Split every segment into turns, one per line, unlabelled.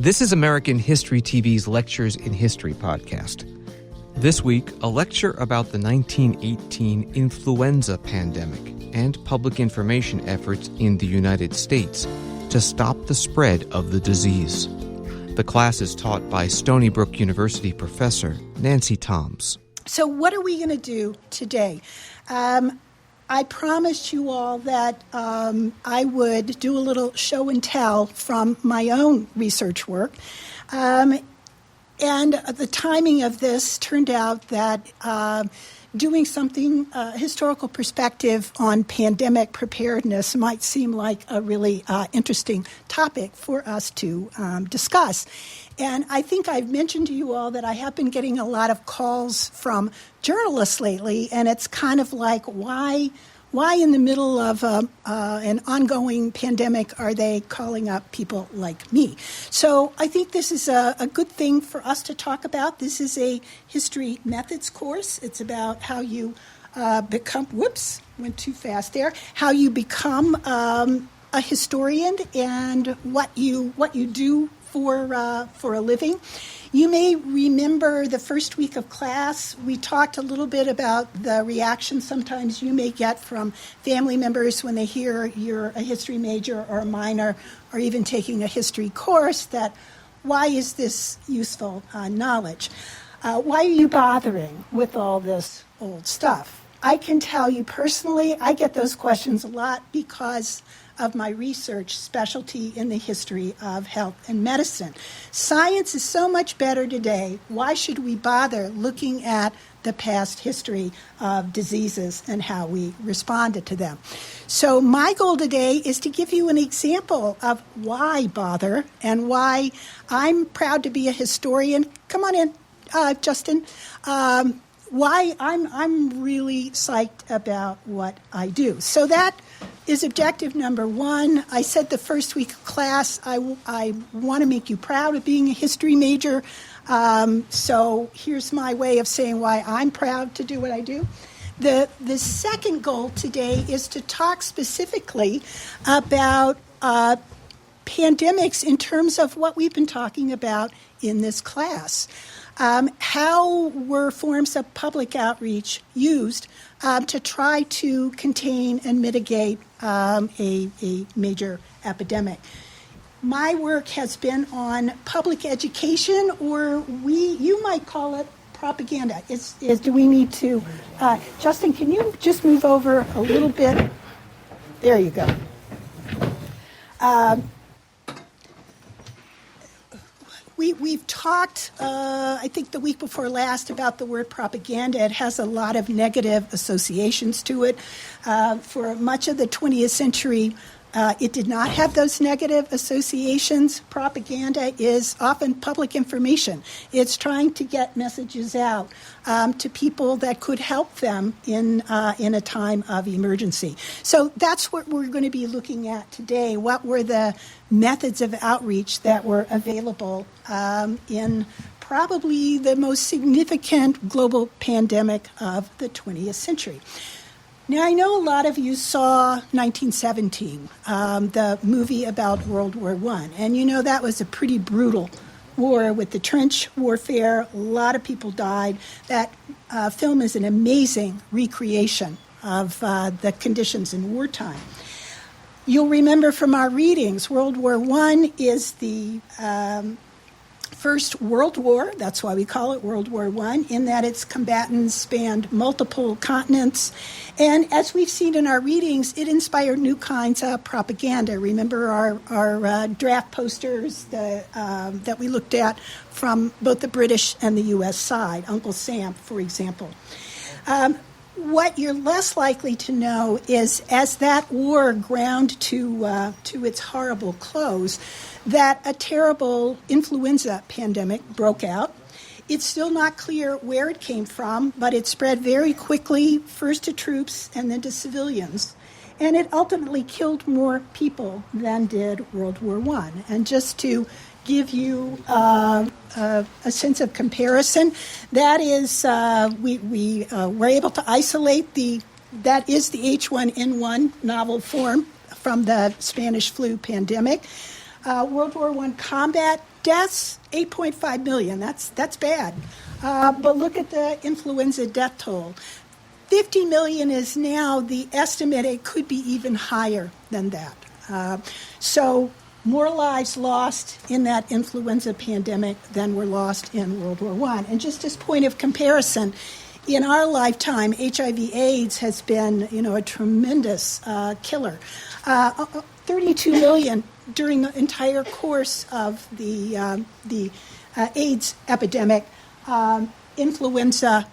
This is American History TV's Lectures in History podcast. This week, a lecture about the 1918 influenza pandemic and public information efforts in the United States to stop the spread of the disease. The class is taught by Stony Brook University professor Nancy Toms.
So what are we going to do today? I promised you all that I would do a little show and tell from my own research work. And the timing of this turned out that doing something, historical perspective on pandemic preparedness might seem like a really interesting topic for us to discuss. And I think I've mentioned to you all that I have been getting a lot of calls from journalists lately, and it's kind of like, why in the middle of an ongoing pandemic are they calling up people like me? So I think this is a good thing for us to talk about. This is a history methods course. It's about how you become, went too fast there, how you become a historian and what you do for a living. You may remember the first week of class, we talked a little bit about the reaction sometimes you may get from family members when they hear you're a history major or a minor or even taking a history course, that why is this useful knowledge? Why are you bothering with all this old stuff? I can tell you personally, I get those questions a lot because of my research specialty in the history of health and medicine. Science is so much better today. Why should we bother looking at the past history of diseases and how we responded to them? So my goal today is to give you an example of why bother and why I'm proud to be a historian. Come on in, Justin. Why I'm really psyched about what I do. So that is objective number one. I said the first week of class, I want to make you proud of being a history major. So here's my way of saying why I'm proud to do what I do. The second goal today is to talk specifically about pandemics in terms of what we've been talking about in this class. How were forms of public outreach used to try to contain and mitigate a major epidemic? My work has been on public education, or you might call it propaganda. Do we need to? Justin, can you just move over a little bit? There you go. We've talked, I think the week before last, about the word propaganda. It has a lot of negative associations to it. For much of the 20th century, it did not have those negative associations. Propaganda is often public information. It's trying to get messages out to people that could help them in a time of emergency. So that's what we're going to be looking at today. What were the methods of outreach that were available in probably the most significant global pandemic of the 20th century? Now, I know a lot of you saw 1917, the movie about World War I, and you know that was a pretty brutal war with the trench warfare. A lot of people died. That film is an amazing recreation of the conditions in wartime. You'll remember from our readings, World War I is the First World War. That's why we call it World War I, in that its combatants spanned multiple continents. And as we've seen in our readings, it inspired new kinds of propaganda. Remember our draft posters that we looked at from both the British and the U.S. side, Uncle Sam, for example. What you're less likely to know is, as that war ground to its horrible close, that a terrible influenza pandemic broke out. It's still not clear where it came from, but it spread very quickly, first to troops and then to civilians. And it ultimately killed more people than did World War I. And just to give you a sense of comparison, that is, we were able to isolate that is the H1N1 novel form from the Spanish flu pandemic. World War I combat deaths, 8.5 million. That's bad. But look at the influenza death toll. 50 million is now the estimate. It could be even higher than that. So more lives lost in that influenza pandemic than were lost in World War I. And just as point of comparison, in our lifetime, HIV/AIDS has been, a tremendous killer. 32 million during the entire course of the AIDS epidemic. Influenza,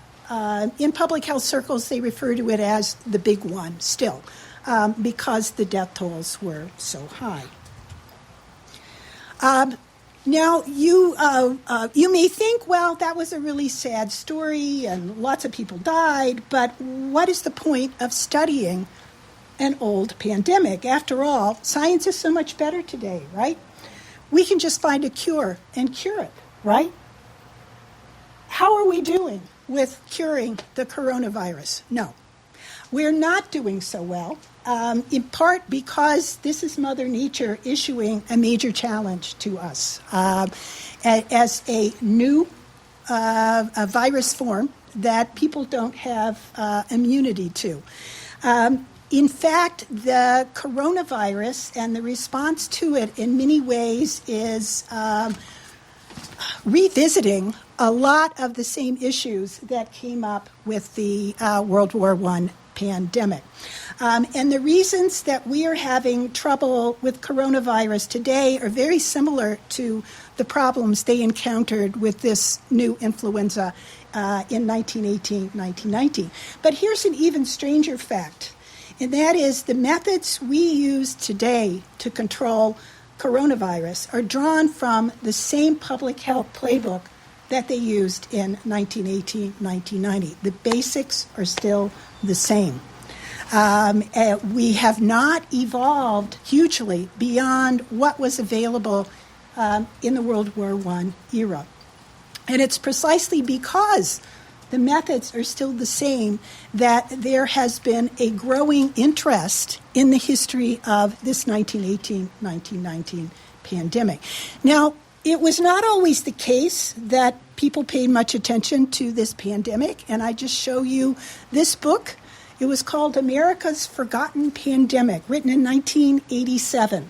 in public health circles, they refer to it as the big one still, because the death tolls were so high. Now, you may think, well, that was a really sad story and lots of people died, but what is the point of studying an old pandemic? After all, science is so much better today, right? We can just find a cure and cure it, right? How are we doing with curing the coronavirus? No, we're not doing so well. In part because this is Mother Nature issuing a major challenge to us as a new a virus form that people don't have immunity to. In fact, the coronavirus and the response to it in many ways is revisiting a lot of the same issues that came up with the World War I pandemic. And the reasons that we are having trouble with coronavirus today are very similar to the problems they encountered with this new influenza in 1918, 1919. But here's an even stranger fact, and that is the methods we use today to control coronavirus are drawn from the same public health playbook that they used in 1918, 1990. The basics are still the same. We have not evolved hugely beyond what was available in the World War I era. And it's precisely because the methods are still the same that there has been a growing interest in the history of this 1918-1919 pandemic. Now, it was not always the case that people paid much attention to this pandemic, and I just show you this book. It was called America's Forgotten Pandemic, written in 1987.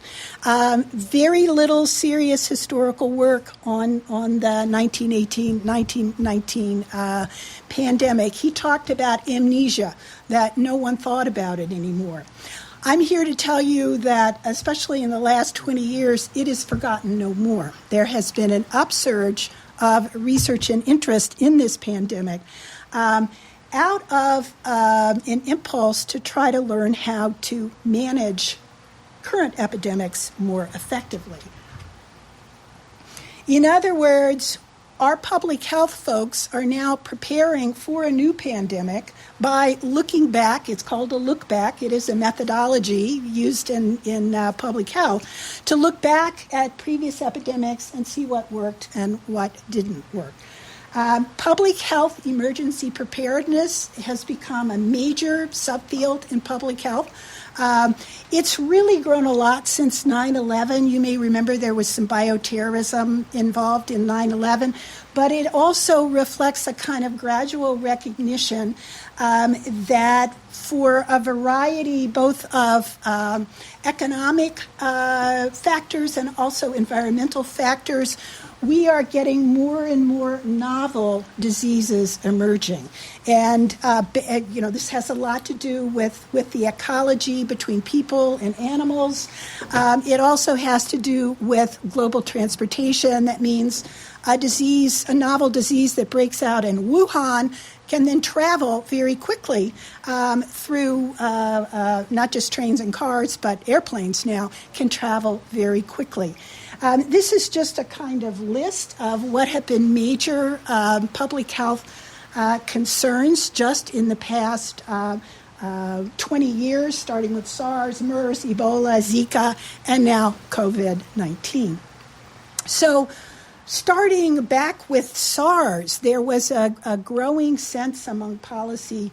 Very little serious historical work on the 1918-1919 pandemic. He talked about amnesia, that no one thought about it anymore. I'm here to tell you that, especially in the last 20 years, it is forgotten no more. There has been an upsurge of research and interest in this pandemic out of an impulse to try to learn how to manage current epidemics more effectively. In other words, our public health folks are now preparing for a new pandemic by looking back. It's called a look back. It is a methodology used in public health to look back at previous epidemics and see what worked and what didn't work. Public health emergency preparedness has become a major subfield in public health. It's really grown a lot since 9/11. You may remember there was some bioterrorism involved in 9/11, but it also reflects a kind of gradual recognition that for a variety both of economic factors and also environmental factors, we are getting more and more novel diseases emerging. And, this has a lot to do with the ecology between people and animals. It also has to do with global transportation. That means a novel disease that breaks out in Wuhan can then travel very quickly through not just trains and cars, but airplanes now can travel very quickly. This is just a kind of list of what have been major public health concerns just in the past 20 years, starting with SARS, MERS, Ebola, Zika, and now COVID-19. So starting back with SARS, there was a growing sense among policy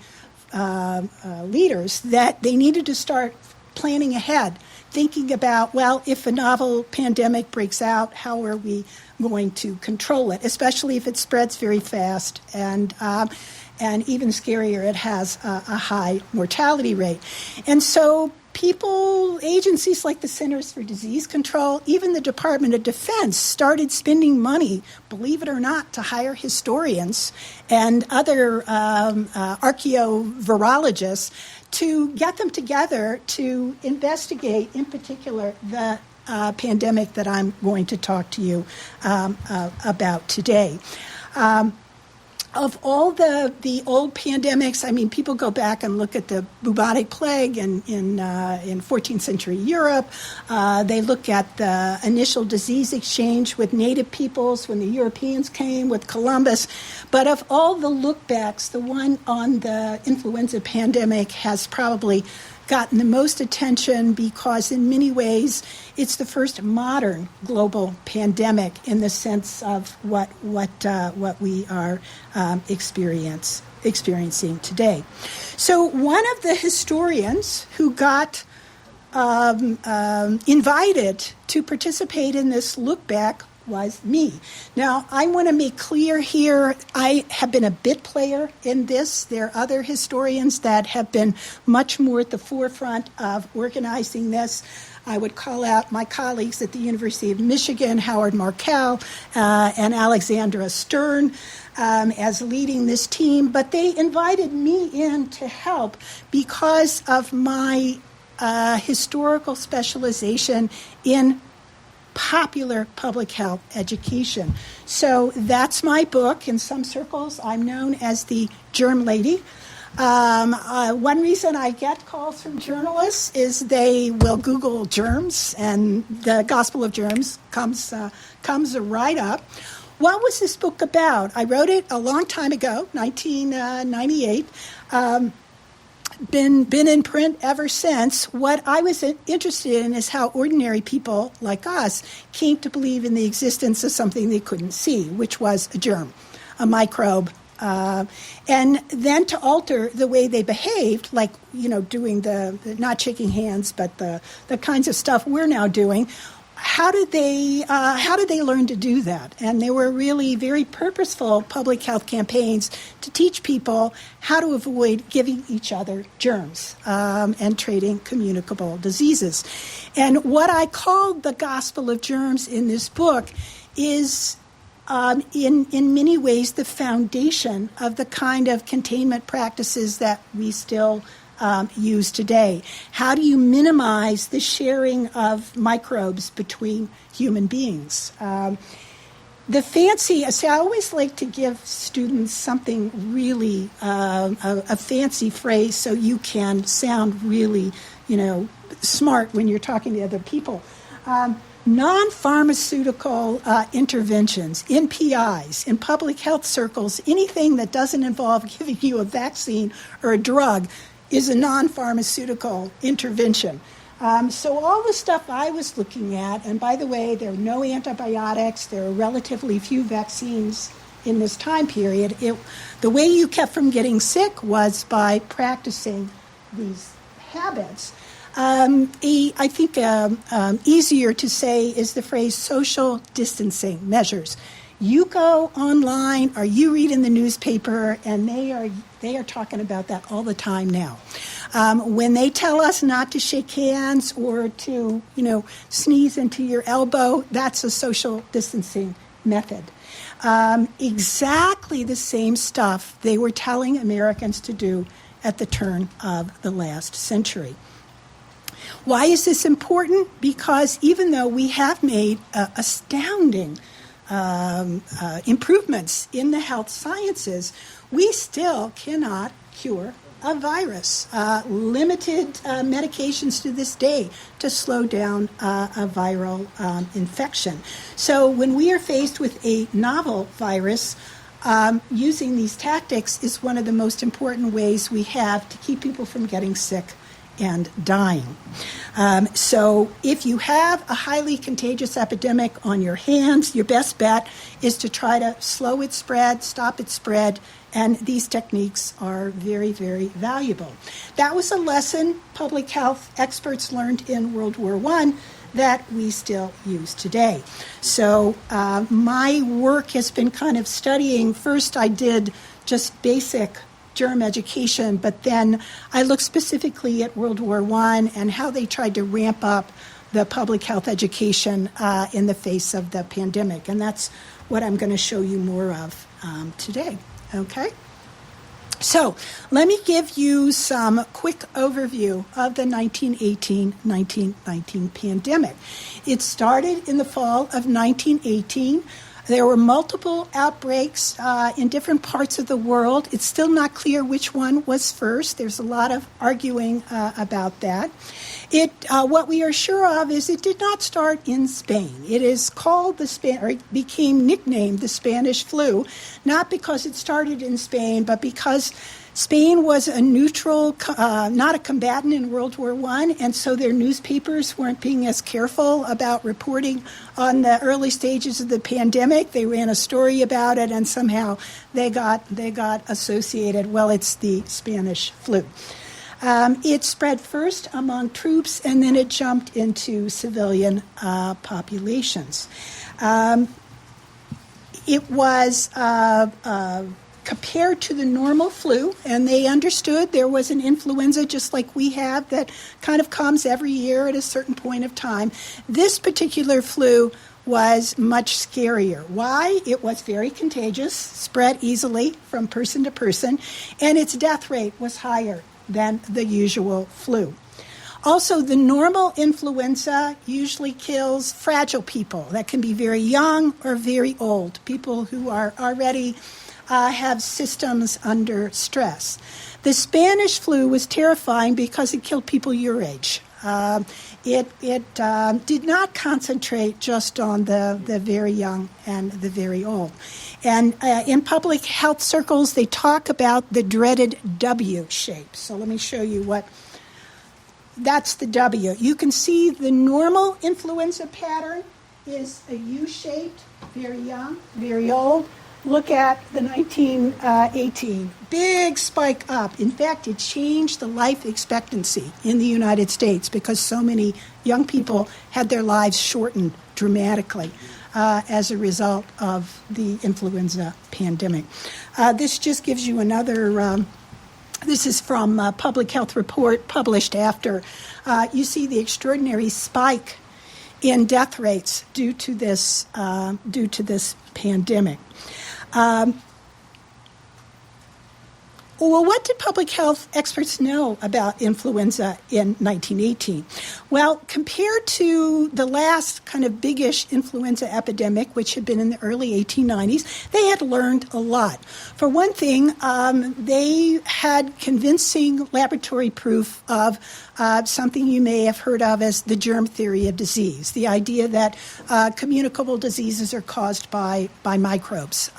leaders that they needed to start planning ahead, thinking about, well, if a novel pandemic breaks out, how are we going to control it, especially if it spreads very fast and even scarier, it has a high mortality rate. And so agencies like the Centers for Disease Control, even the Department of Defense started spending money, believe it or not, to hire historians and other archaeovirologists to get them together to investigate, in particular, the pandemic that I'm going to talk to you about today. Of all the old pandemics, I mean, people go back and look at the bubonic plague in 14th century Europe. They look at the initial disease exchange with native peoples when the Europeans came with Columbus. But of all the look-backs, the one on the influenza pandemic has probably gotten the most attention because in many ways it's the first modern global pandemic in the sense of what we are experiencing today. So one of the historians who got invited to participate in this look back was me. Now, I want to make clear here, I have been a bit player in this. There are other historians that have been much more at the forefront of organizing this. I would call out my colleagues at the University of Michigan, Howard Markel and Alexandra Stern, as leading this team. But they invited me in to help because of my historical specialization in popular public health education. So that's my book. In some circles, I'm known as the Germ Lady. One reason I get calls from journalists is they will Google germs, and the Gospel of Germs comes right up. What was this book about? I wrote it a long time ago, 1998. Been in print ever since. What I was interested in is how ordinary people like us came to believe in the existence of something they couldn't see, which was a germ, a microbe, and then to alter the way they behaved, like, doing the not shaking hands, but the kinds of stuff we're now doing. How did they learn to do that? And there were really very purposeful public health campaigns to teach people how to avoid giving each other germs and trading communicable diseases. And what I called the Gospel of Germs in this book is in many ways the foundation of the kind of containment practices that we still use today. How do you minimize the sharing of microbes between human beings? I always like to give students something really, a fancy phrase so you can sound really, smart when you're talking to other people. Non-pharmaceutical interventions, NPIs, in public health circles, anything that doesn't involve giving you a vaccine or a drug is a non-pharmaceutical intervention. So all the stuff I was looking at, and by the way, there are no antibiotics, there are relatively few vaccines in this time period. The way you kept from getting sick was by practicing these habits. I think easier to say is the phrase social distancing measures. You go online or you read in the newspaper, and they are talking about that all the time now. When they tell us not to shake hands or to, sneeze into your elbow, that's a social distancing method. Exactly the same stuff they were telling Americans to do at the turn of the last century. Why is this important? Because even though we have made astounding improvements in the health sciences, we still cannot cure a virus. Limited medications to this day to slow down a viral infection. So when we are faced with a novel virus, using these tactics is one of the most important ways we have to keep people from getting sick and dying. So if you have a highly contagious epidemic on your hands, your best bet is to try to slow its spread, stop its spread, And these techniques are very, very valuable. That was a lesson public health experts learned in World War I that we still use today. So my work has been kind of studying. First, I did just basic germ education, but then I looked specifically at World War I and how they tried to ramp up the public health education in the face of the pandemic. And that's what I'm going to show you more of today. Okay? So let me give you some quick overview of the 1918-1919 pandemic. It started in the fall of 1918. There were multiple outbreaks in different parts of the world. It's still not clear which one was first. There's a lot of arguing about that. What we are sure of is it did not start in Spain. It is called it became nicknamed the Spanish flu, not because it started in Spain, but because Spain was a neutral, not a combatant in World War I, and so their newspapers weren't being as careful about reporting on the early stages of the pandemic. They ran a story about it, and somehow they got associated. Well, it's the Spanish flu. It spread first among troops, and then it jumped into civilian populations. It was compared to the normal flu, and they understood there was an influenza just like we have that kind of comes every year at a certain point of time. This particular flu was much scarier. Why? It was very contagious, spread easily from person to person, and its death rate was higher than the usual flu. Also, the normal influenza usually kills fragile people. That can be very young or very old, people who are already have systems under stress. The Spanish flu was terrifying because it killed people your age. It did not concentrate just on the very young and the very old. And in public health circles, they talk about the dreaded W shape. So let me show you that's the W. You can see the normal influenza pattern is a U-shaped, very young, very old. Look at the 1918, big spike up. In fact, it changed the life expectancy in the United States because so many young people had their lives shortened dramatically as a result of the influenza pandemic. This just gives you another, this is from a public health report published after. You see the extraordinary spike in death rates due to this pandemic. Well, what did public health experts know about influenza in 1918? Well, compared to the last kind of biggish influenza epidemic, which had been in the early 1890s, they had learned a lot. For one thing, they had convincing laboratory proof of something you may have heard of as the germ theory of disease, the idea that communicable diseases are caused by microbes,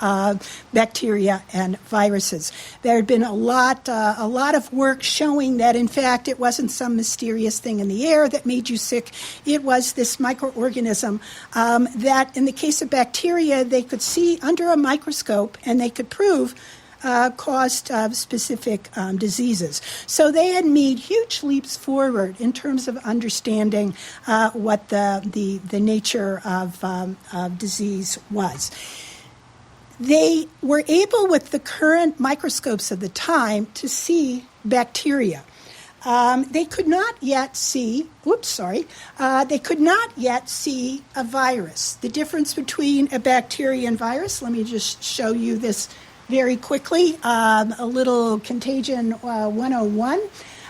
bacteria, and viruses. There had been a lot of work showing that, in fact, it wasn't some mysterious thing in the air that made you sick. It was this microorganism that, in the case of bacteria, they could see under a microscope and they could prove caused specific diseases. So they had made huge leaps forward in terms of understanding what the nature of disease was. They were able, with the current microscopes of the time, to see bacteria. They could not yet see, they could not yet see a virus. The difference between a bacteria and virus, let me just show you this very quickly, a little contagion 101.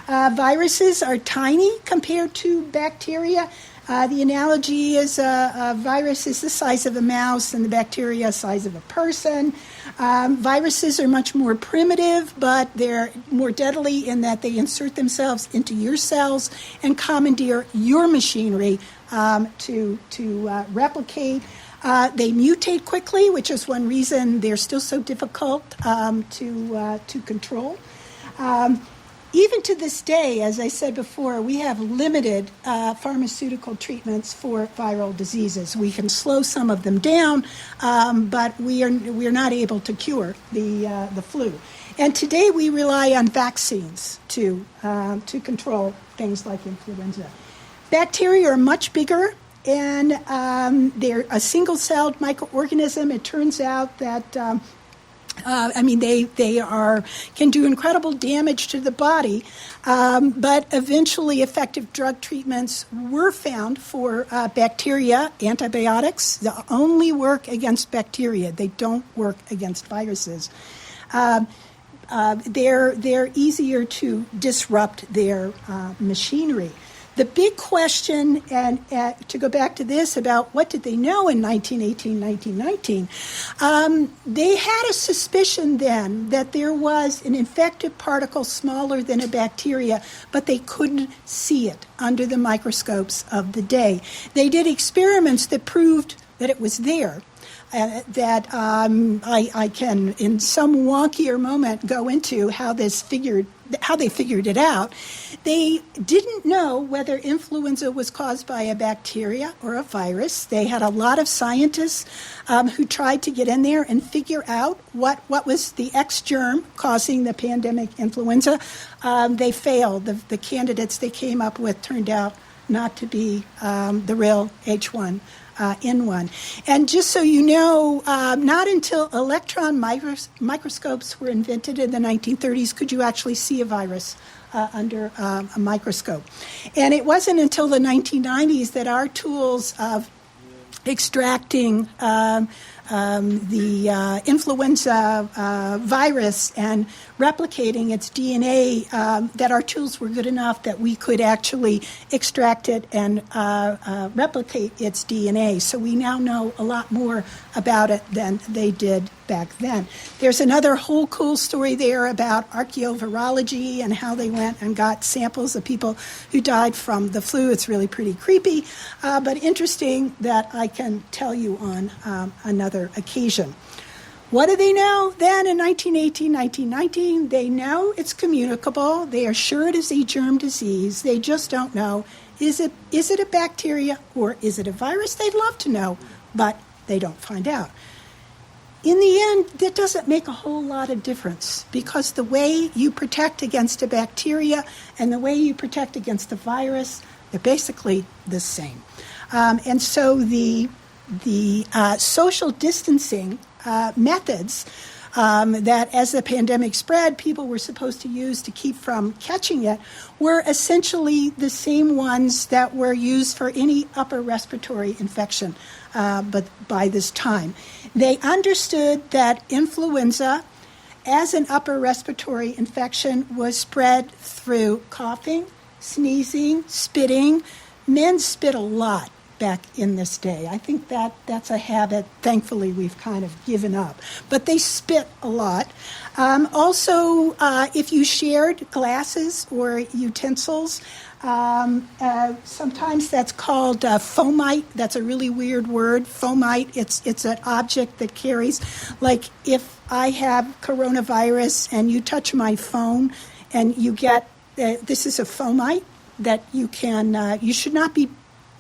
Viruses are tiny compared to bacteria. The analogy is a virus is the size of a mouse and the bacteria the size of a person. Viruses are much more primitive, but they're more deadly in that they insert themselves into your cells and commandeer your machinery to replicate. They mutate quickly, which is one reason they're still so difficult to control. even to this day, as I said before, we have limited pharmaceutical treatments for viral diseases. We can slow some of them down, but we are not able to cure the flu. And today we rely on vaccines to control things like influenza. Bacteria are much bigger, and they're a single-celled microorganism. It turns out that they can do incredible damage to the body, but eventually effective drug treatments were found for bacteria. Antibiotics only work against bacteria. They don't work against viruses. They're easier to disrupt their machinery. The big question, and to go back to this about what did they know in 1918, 1919, they had a suspicion then that there was an infected particle smaller than a bacteria, but they couldn't see it under the microscopes of the day. They did experiments that proved that it was there. I can, in some wonkier moment, go into how they figured it out. They didn't know whether influenza was caused by a bacteria or a virus. They had a lot of scientists who tried to get in there and figure out what was the X germ causing the pandemic influenza. They failed. The candidates they came up with turned out not to be the real H1N1. And just so you know, not until electron microscopes were invented in the 1930s could you actually see a virus under a microscope. And it wasn't until the 1990s that our tools of extracting the influenza virus and replicating its DNA, that our tools were good enough that we could actually extract it and replicate its DNA. So we now know a lot more about it than they did back then. There's another whole cool story there about archaeovirology and how they went and got samples of people who died from the flu. It's really pretty creepy, but interesting that I can tell you on another occasion. What do they know then in 1918, 1919? They know it's communicable. They are sure it is a germ disease. They just don't know, is it a bacteria or is it a virus? They'd love to know, but they don't find out. In the end, that doesn't make a whole lot of difference because the way you protect against a bacteria and the way you protect against a virus, they're basically the same. And so the social distancing methods that as the pandemic spread, people were supposed to use to keep from catching it were essentially the same ones that were used for any upper respiratory infection but by this time. They understood that influenza as an upper respiratory infection was spread through coughing, sneezing, spitting. Men spit a lot back in this day. I think that's a habit, thankfully, we've kind of given up. But they spit a lot. Also, if you shared glasses or utensils, sometimes that's called fomite. That's a really weird word, fomite. It's an object that carries, like if I have coronavirus and you touch my phone and you get, this is a fomite that you can, you should not be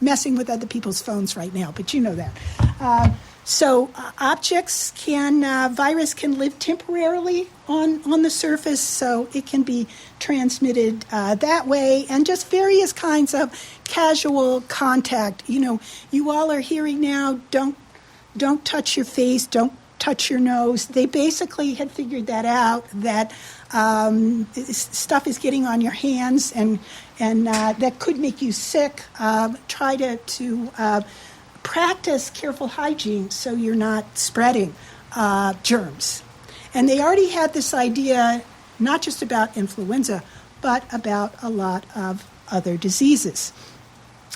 messing with other people's phones right now, but you know that. So objects virus can live temporarily on the surface, so it can be transmitted that way, and just various kinds of casual contact. You know, you all are hearing now, don't touch your face, don't touch your nose. They basically had figured that out, that stuff is getting on your hands and that could make you sick. Try to practice careful hygiene so you're not spreading germs. And they already had this idea not just about influenza, but about a lot of other diseases.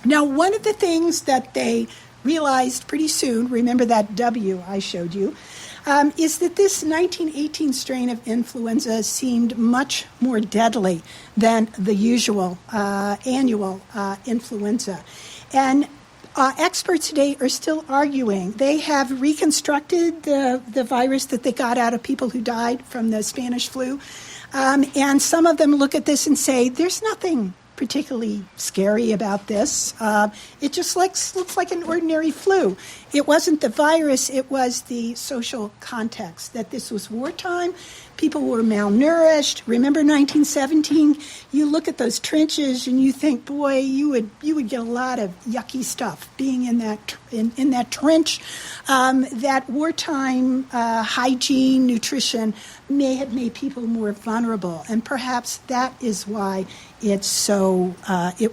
Now, one of the things that they realized pretty soon, remember that W I showed you, is that this 1918 strain of influenza seemed much more deadly than the usual annual influenza. And experts today are still arguing. They have reconstructed the virus that they got out of people who died from the Spanish flu. And some of them look at this and say, there's nothing particularly scary about this. It just looks like an ordinary flu. It wasn't the virus, it was the social context, that this was wartime. People were malnourished. Remember 1917? You look at those trenches and you think, boy, you would get a lot of yucky stuff being in that trench. That wartime hygiene, nutrition may have made people more vulnerable, and perhaps that is why it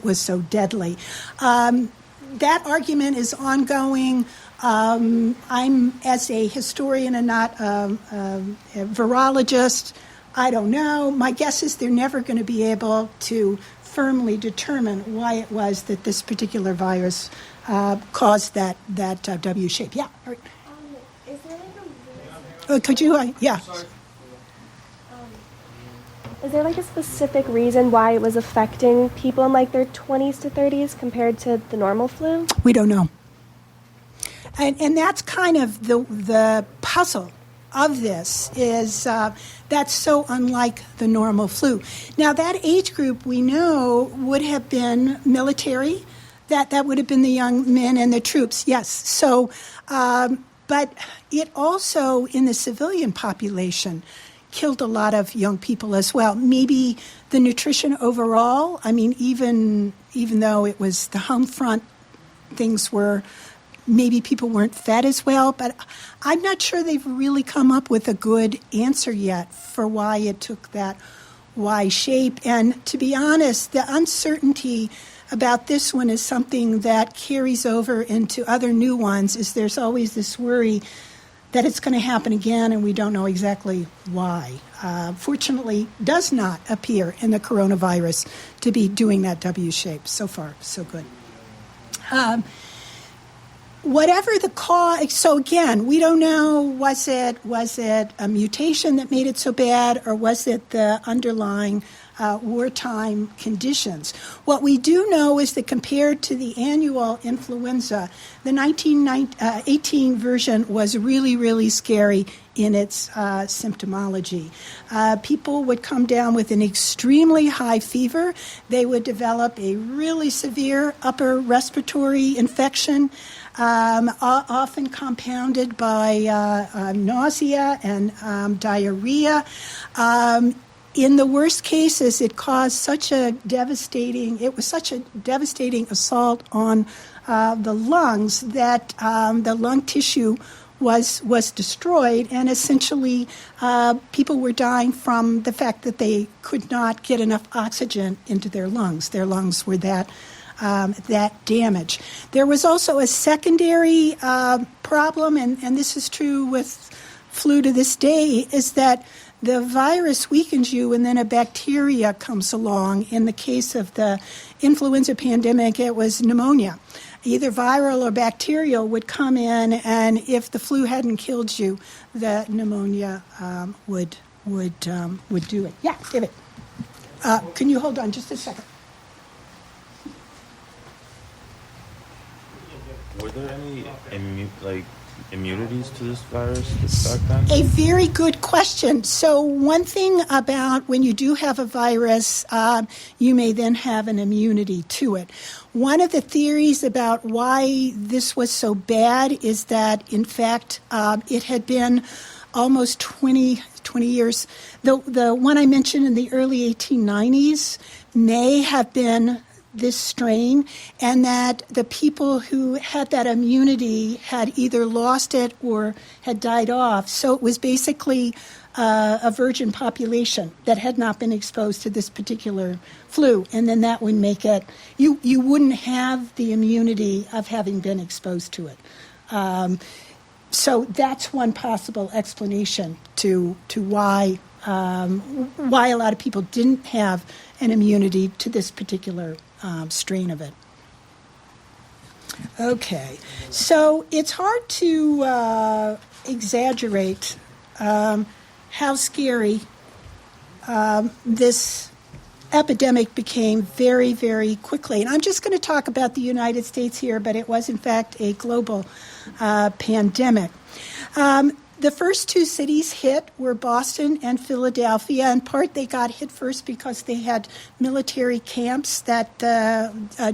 was so deadly. That argument is ongoing. I'm, as a historian and not a virologist, I don't know. My guess is they're never going to be able to firmly determine why it was that this particular virus caused that W shape. Yeah.
Is there like a reason?
Could you? Yeah.
Is there like a specific reason why it was affecting people in like their 20s to 30s compared to the normal flu?
We don't know. And that's kind of the puzzle of this, is that's so unlike the normal flu. Now, that age group we know would have been military. That would have been the young men and the troops, yes. So, but it also, in the civilian population, killed a lot of young people as well. Maybe the nutrition overall, I mean, even though it was the home front, things were, maybe people weren't fed as well, but I'm not sure they've really come up with a good answer yet for why it took that Y shape. And to be honest, the uncertainty about this one is something that carries over into other new ones, is there's always this worry that it's going to happen again, and we don't know exactly why. Fortunately, does not appear in the coronavirus to be doing that W shape. So far, so good. Whatever the cause, so again, we don't know, was it a mutation that made it so bad, or was it the underlying wartime conditions? What we do know is that compared to the annual influenza, the 1918 version was really, really scary in its symptomology. People would come down with an extremely high fever. They would develop a really severe upper respiratory infection, often compounded by nausea and diarrhea. In the worst cases, it caused such a devastating assault on the lungs that the lung tissue was destroyed, and essentially people were dying from the fact that they could not get enough oxygen into their lungs. Their lungs were that damaged. There was also a secondary problem, and this is true with flu to this day, is that the virus weakens you and then a bacteria comes along. In the case of the influenza pandemic, it was pneumonia. Either viral or bacterial would come in, and if the flu hadn't killed you, the pneumonia would do it. Yeah, give it. Can you hold on just a second?
Were there any immunities to this virus back then?
A very good question. So one thing about when you do have a virus, you may then have an immunity to it. One of the theories about why this was so bad is that, in fact, it had been almost 20 years. The one I mentioned in the early 1890s may have been this strain, and that the people who had that immunity had either lost it or had died off. So it was basically a virgin population that had not been exposed to this particular flu, and then that would make it, you wouldn't have the immunity of having been exposed to it. So that's one possible explanation to why a lot of people didn't have an immunity to this particular strain of it. Okay, so it's hard to exaggerate how scary this epidemic became very, very quickly. And I'm just going to talk about the United States here, but it was in fact a global pandemic. The first two cities hit were Boston and Philadelphia. In part, they got hit first because they had military camps that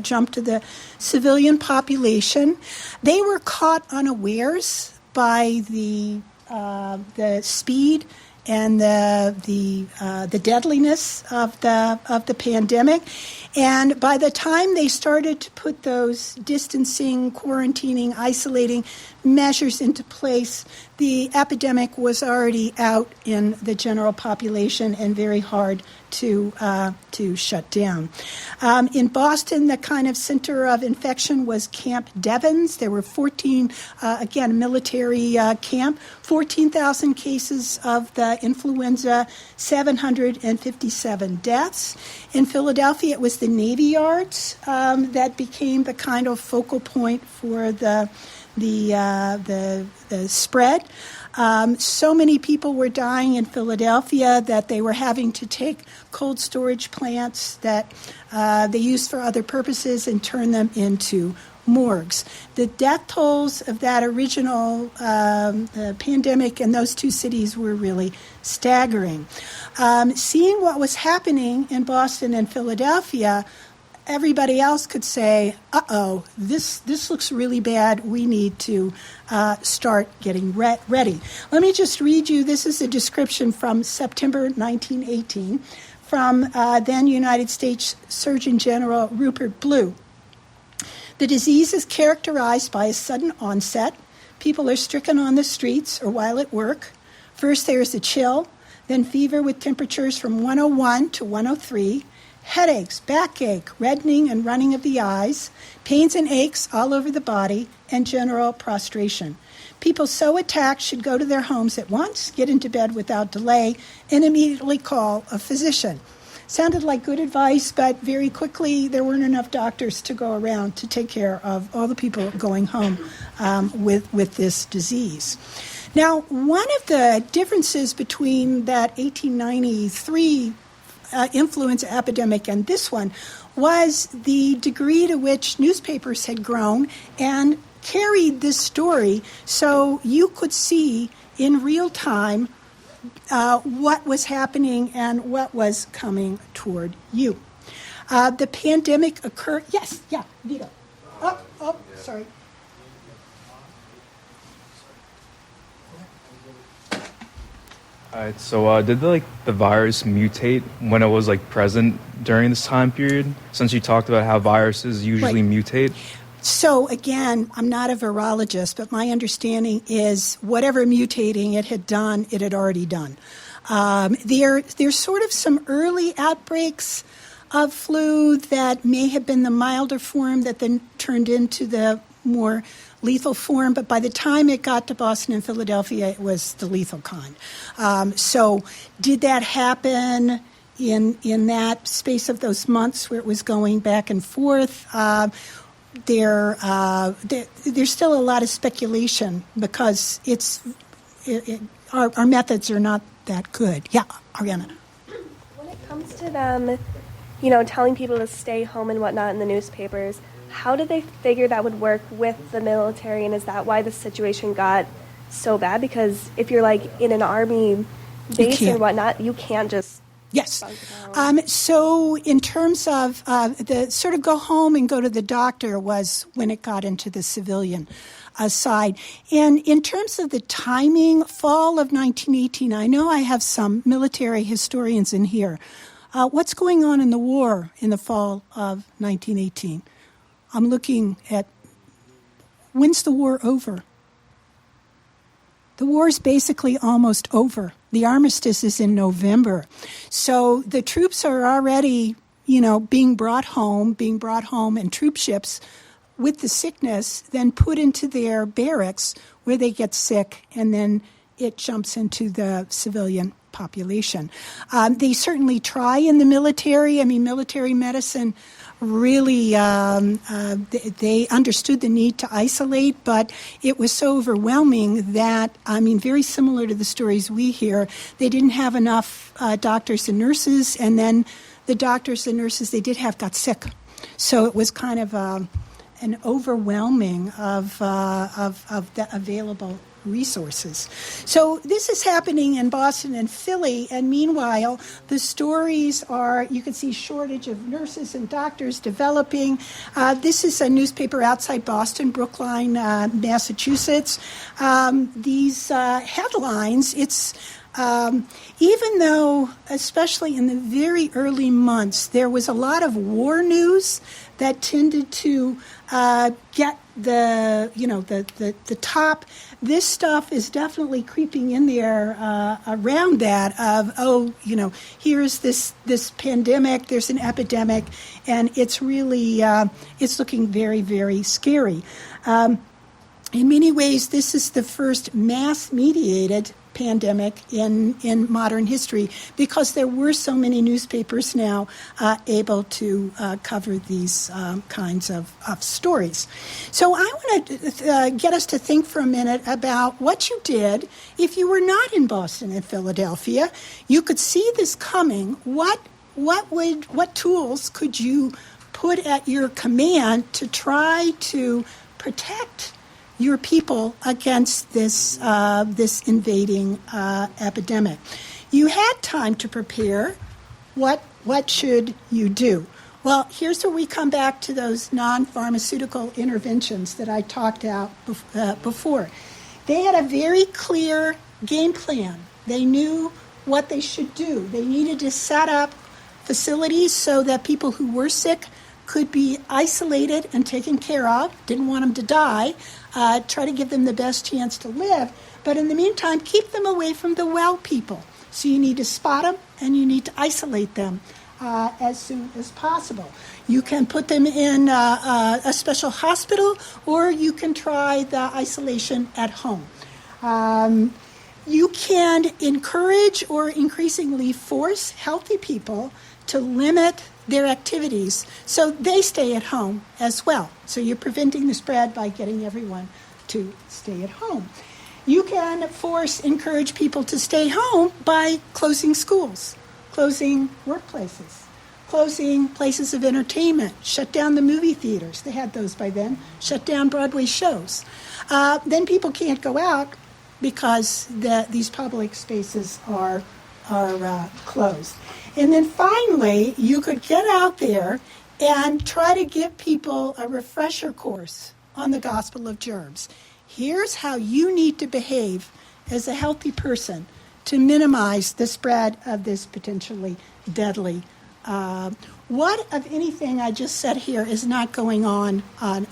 jumped to the civilian population. They were caught unawares by the speed and the deadliness of the pandemic. And by the time they started to put those distancing, quarantining, isolating measures into place, the epidemic was already out in the general population and very hard to shut down. In Boston, the kind of center of infection was Camp Devens. There were 14, again, military camp, 14,000 cases of the influenza, 757 deaths. In Philadelphia, it was the Navy Yards that became the kind of focal point for the spread. So many people were dying in Philadelphia that they were having to take cold storage plants that they used for other purposes and turn them into morgues. The death tolls of that original pandemic in those two cities were really staggering. Seeing what was happening in Boston and Philadelphia, everybody else could say, this looks really bad. We need to start getting ready. Let me just read you, this is a description from September 1918 from then United States Surgeon General Rupert Blue. The disease is characterized by a sudden onset. People are stricken on the streets or while at work. First there is a chill, then fever with temperatures from 101 to 103, headaches, backache, reddening and running of the eyes, pains and aches all over the body, and general prostration. People so attacked should go to their homes at once, get into bed without delay, and immediately call a physician. Sounded like good advice, but very quickly there weren't enough doctors to go around to take care of all the people going home with this disease. Now, one of the differences between that 1893 influenza epidemic and this one was the degree to which newspapers had grown and carried this story so you could see in real time what was happening and what was coming toward you. The pandemic occurred. Yes, yeah, Vito. Sorry.
All right. So, did the virus mutate when it was present during this time period? Since you talked about how viruses usually mutate.
So again, I'm not a virologist, but my understanding is whatever mutating it had done, it had already done. There's sort of some early outbreaks of flu that may have been the milder form that then turned into the more lethal form, but by the time it got to Boston and Philadelphia, it was the lethal kind. So did that happen in that space of those months where it was going back and forth? There's still a lot of speculation because our methods are not that good. Yeah, Ariana.
When it comes to them, telling people to stay home and whatnot in the newspapers, how did they figure that would work with the military, and is that why the situation got so bad? Because if you're in an army base or whatnot, you can't just...
Yes. So in terms of the sort of go home and go to the doctor was when it got into the civilian side. And in terms of the timing, fall of 1918, I know I have some military historians in here. What's going on in the war in the fall of 1918? I'm looking at, when's the war over? The war is basically almost over. The armistice is in November. So the troops are already, being brought home, and troop ships with the sickness then put into their barracks where they get sick, and then it jumps into the civilian population. They certainly try in the military. Military medicine really, they understood the need to isolate, but it was so overwhelming that, very similar to the stories we hear, they didn't have enough doctors and nurses, and then the doctors and nurses they did have got sick. So it was kind of an overwhelming of the available resources. So this is happening in Boston and Philly, and meanwhile, the stories are, you can see shortage of nurses and doctors developing. This is a newspaper outside Boston, Brookline, Massachusetts. These headlines, it's even though, especially in the very early months, there was a lot of war news that tended to get the top. This stuff is definitely creeping in there around that of, here's this pandemic, there's an epidemic, and it's really, it's looking very, very scary. In many ways, this is the first mass-mediated pandemic in modern history because there were so many newspapers now able to cover these kinds of stories. So I want to get us to think for a minute about what you did if you were not in Boston and Philadelphia. You could see this coming. What tools could you put at your command to try to protect your people against this invading epidemic? You had time to prepare. What should you do? Well, here's where we come back to those non-pharmaceutical interventions that I talked about before. They had a very clear game plan. They knew what they should do. They needed to set up facilities so that people who were sick could be isolated and taken care of. Didn't want them to die. Try to give them the best chance to live. But in the meantime, keep them away from the well people. So you need to spot them and you need to isolate them as soon as possible. You can put them in a special hospital, or you can try the isolation at home. You can encourage or increasingly force healthy people to limit their activities so they stay at home as well. So you're preventing the spread by getting everyone to stay at home. You can encourage people to stay home by closing schools, closing workplaces, closing places of entertainment, shut down the movie theaters. They had those by then. Shut down Broadway shows. Then people can't go out because these public spaces are closed. And then finally, you could get out there and try to give people a refresher course on the gospel of germs. Here's how you need to behave as a healthy person to minimize the spread of this potentially deadly. What of anything I just said here is not going on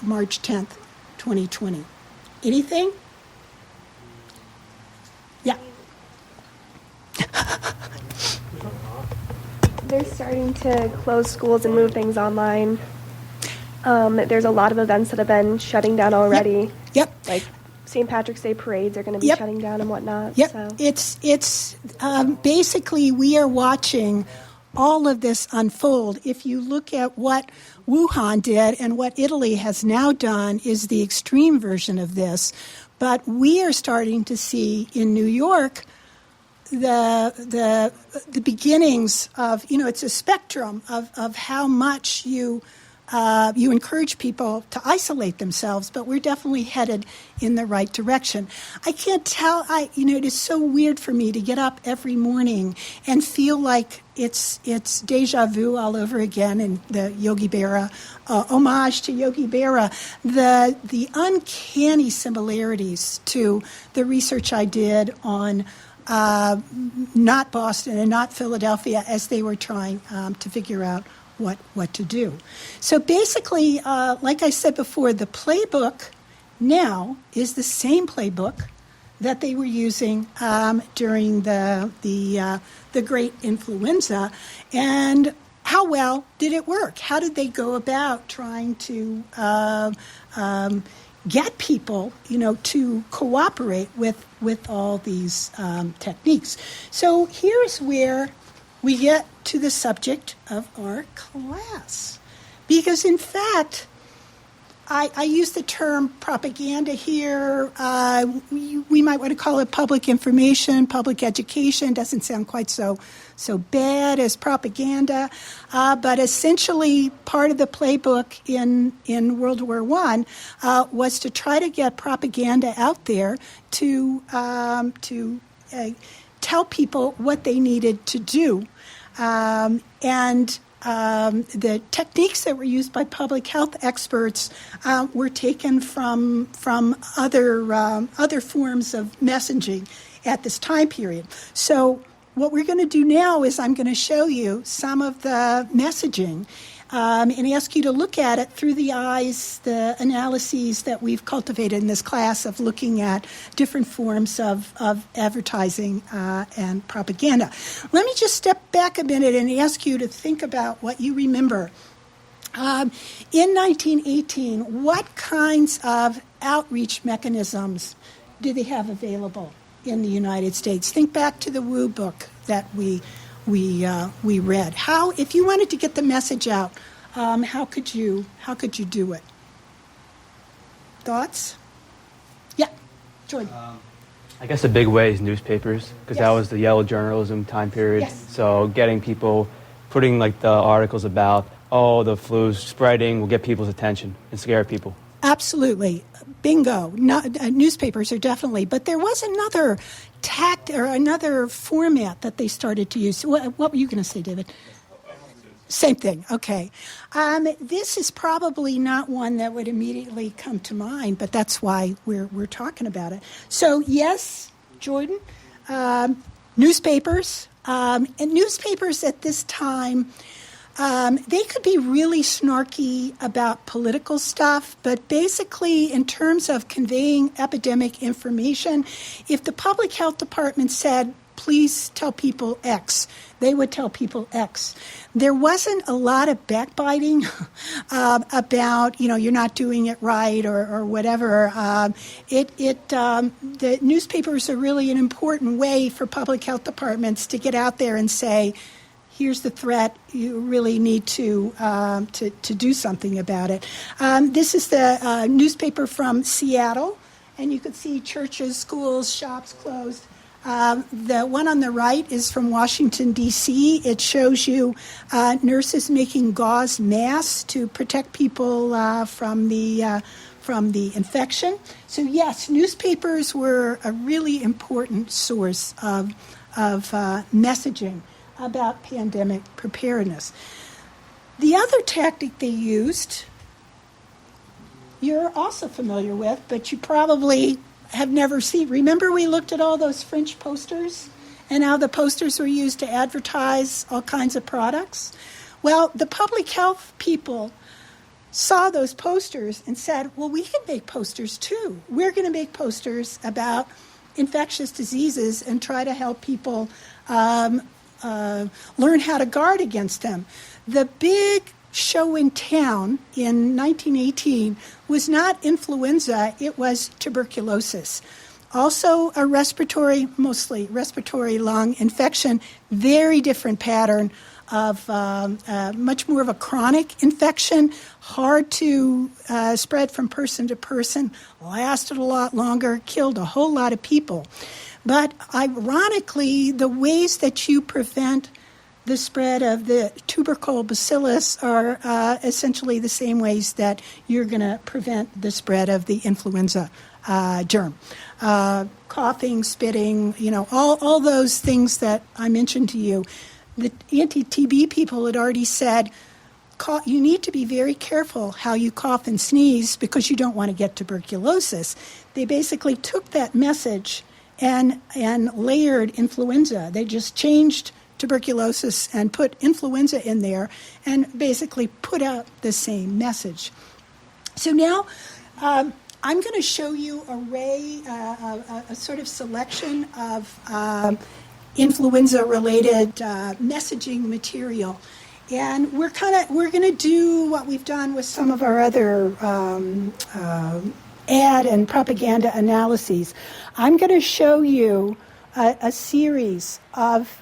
March 10th, 2020? Anything? Yeah.
They're starting to close schools and move things online. There's a lot of events that have been shutting down already.
Yep.
Like St. Patrick's Day parades are going to be shutting down and whatnot.
Yep.
So.
It's basically we are watching all of this unfold. If you look at what Wuhan did and what Italy has now done is the extreme version of this. But we are starting to see in New York the beginnings of, it's a spectrum of how much you encourage people to isolate themselves, but we're definitely headed in the right direction. I can't tell, it is so weird for me to get up every morning and feel like it's deja vu all over again, and the Yogi Berra, homage to Yogi Berra, the uncanny similarities to the research I did on not Boston and not Philadelphia as they were trying to figure out what to do. So basically, like I said before, the playbook now is the same playbook that they were using during the great influenza. And how well did it work? How did they go about trying to get people, to cooperate with all these techniques? So here's where we get to the subject of our class. Because in fact, I use the term propaganda here. We might want to call it public information, public education. Doesn't sound quite so bad as propaganda. But essentially, part of the playbook in World War I was to try to get propaganda out there to tell people what they needed to do. The techniques that were used by public health experts were taken from other forms of messaging at this time period. So what we're going to do now is I'm going to show you some of the messaging and ask you to look at it through the eyes, the analyses that we've cultivated in this class of looking at different forms of advertising and propaganda. Let me just step back a minute and ask you to think about what you remember. In 1918, what kinds of outreach mechanisms did they have available in the United States? Think back to the Wu book that we read. How, if you wanted to get the message out, how could you do it? Thoughts? Yeah, Jordan.
I guess a big way is newspapers, because that was the yellow journalism time period.
Yes.
So getting people, putting like the articles about, oh, the flu's spreading, will get people's attention and scare people.
Absolutely. Bingo. Newspapers are definitely. But there was another another format that they started to use. What were you going to say, David? Same thing. Okay. This is probably not one that would immediately come to mind, but that's why we're talking about it. So yes, Jordan, newspapers, and newspapers at this time. They could be really snarky about political stuff, but basically in terms of conveying epidemic information, if the public health department said, please tell people X, they would tell people X. There wasn't a lot of backbiting about, you're not doing it right or whatever. The newspapers are really an important way for public health departments to get out there and say, here's the threat. You really need to do something about it. This is the newspaper from Seattle, and you can see churches, schools, shops closed. The one on the right is from Washington, D.C. It shows you nurses making gauze masks to protect people from the infection. So yes, newspapers were a really important source of messaging about pandemic preparedness. The other tactic they used, you're also familiar with, but you probably have never seen. Remember we looked at all those French posters and how the posters were used to advertise all kinds of products? Well, the public health people saw those posters and said, well, we can make posters too. We're going to make posters about infectious diseases and try to help people learn how to guard against them. The big show in town in 1918 was not influenza, it was tuberculosis. Also a mostly respiratory lung infection, very different pattern of much more of a chronic infection, hard to spread from person to person, lasted a lot longer, killed a whole lot of people. But ironically, the ways that you prevent the spread of the tubercle bacillus are essentially the same ways that you're going to prevent the spread of the influenza germ. Coughing, spitting, all those things that I mentioned to you. The anti-TB people had already said, you need to be very careful how you cough and sneeze because you don't want to get tuberculosis. They basically took that message and layered influenza. They just changed tuberculosis and put influenza in there and basically put out the same message. So now I'm going to show you a sort of selection of influenza-related messaging material. And we're going to do what we've done with some of our other ad and propaganda analyses. I'm going to show you a series of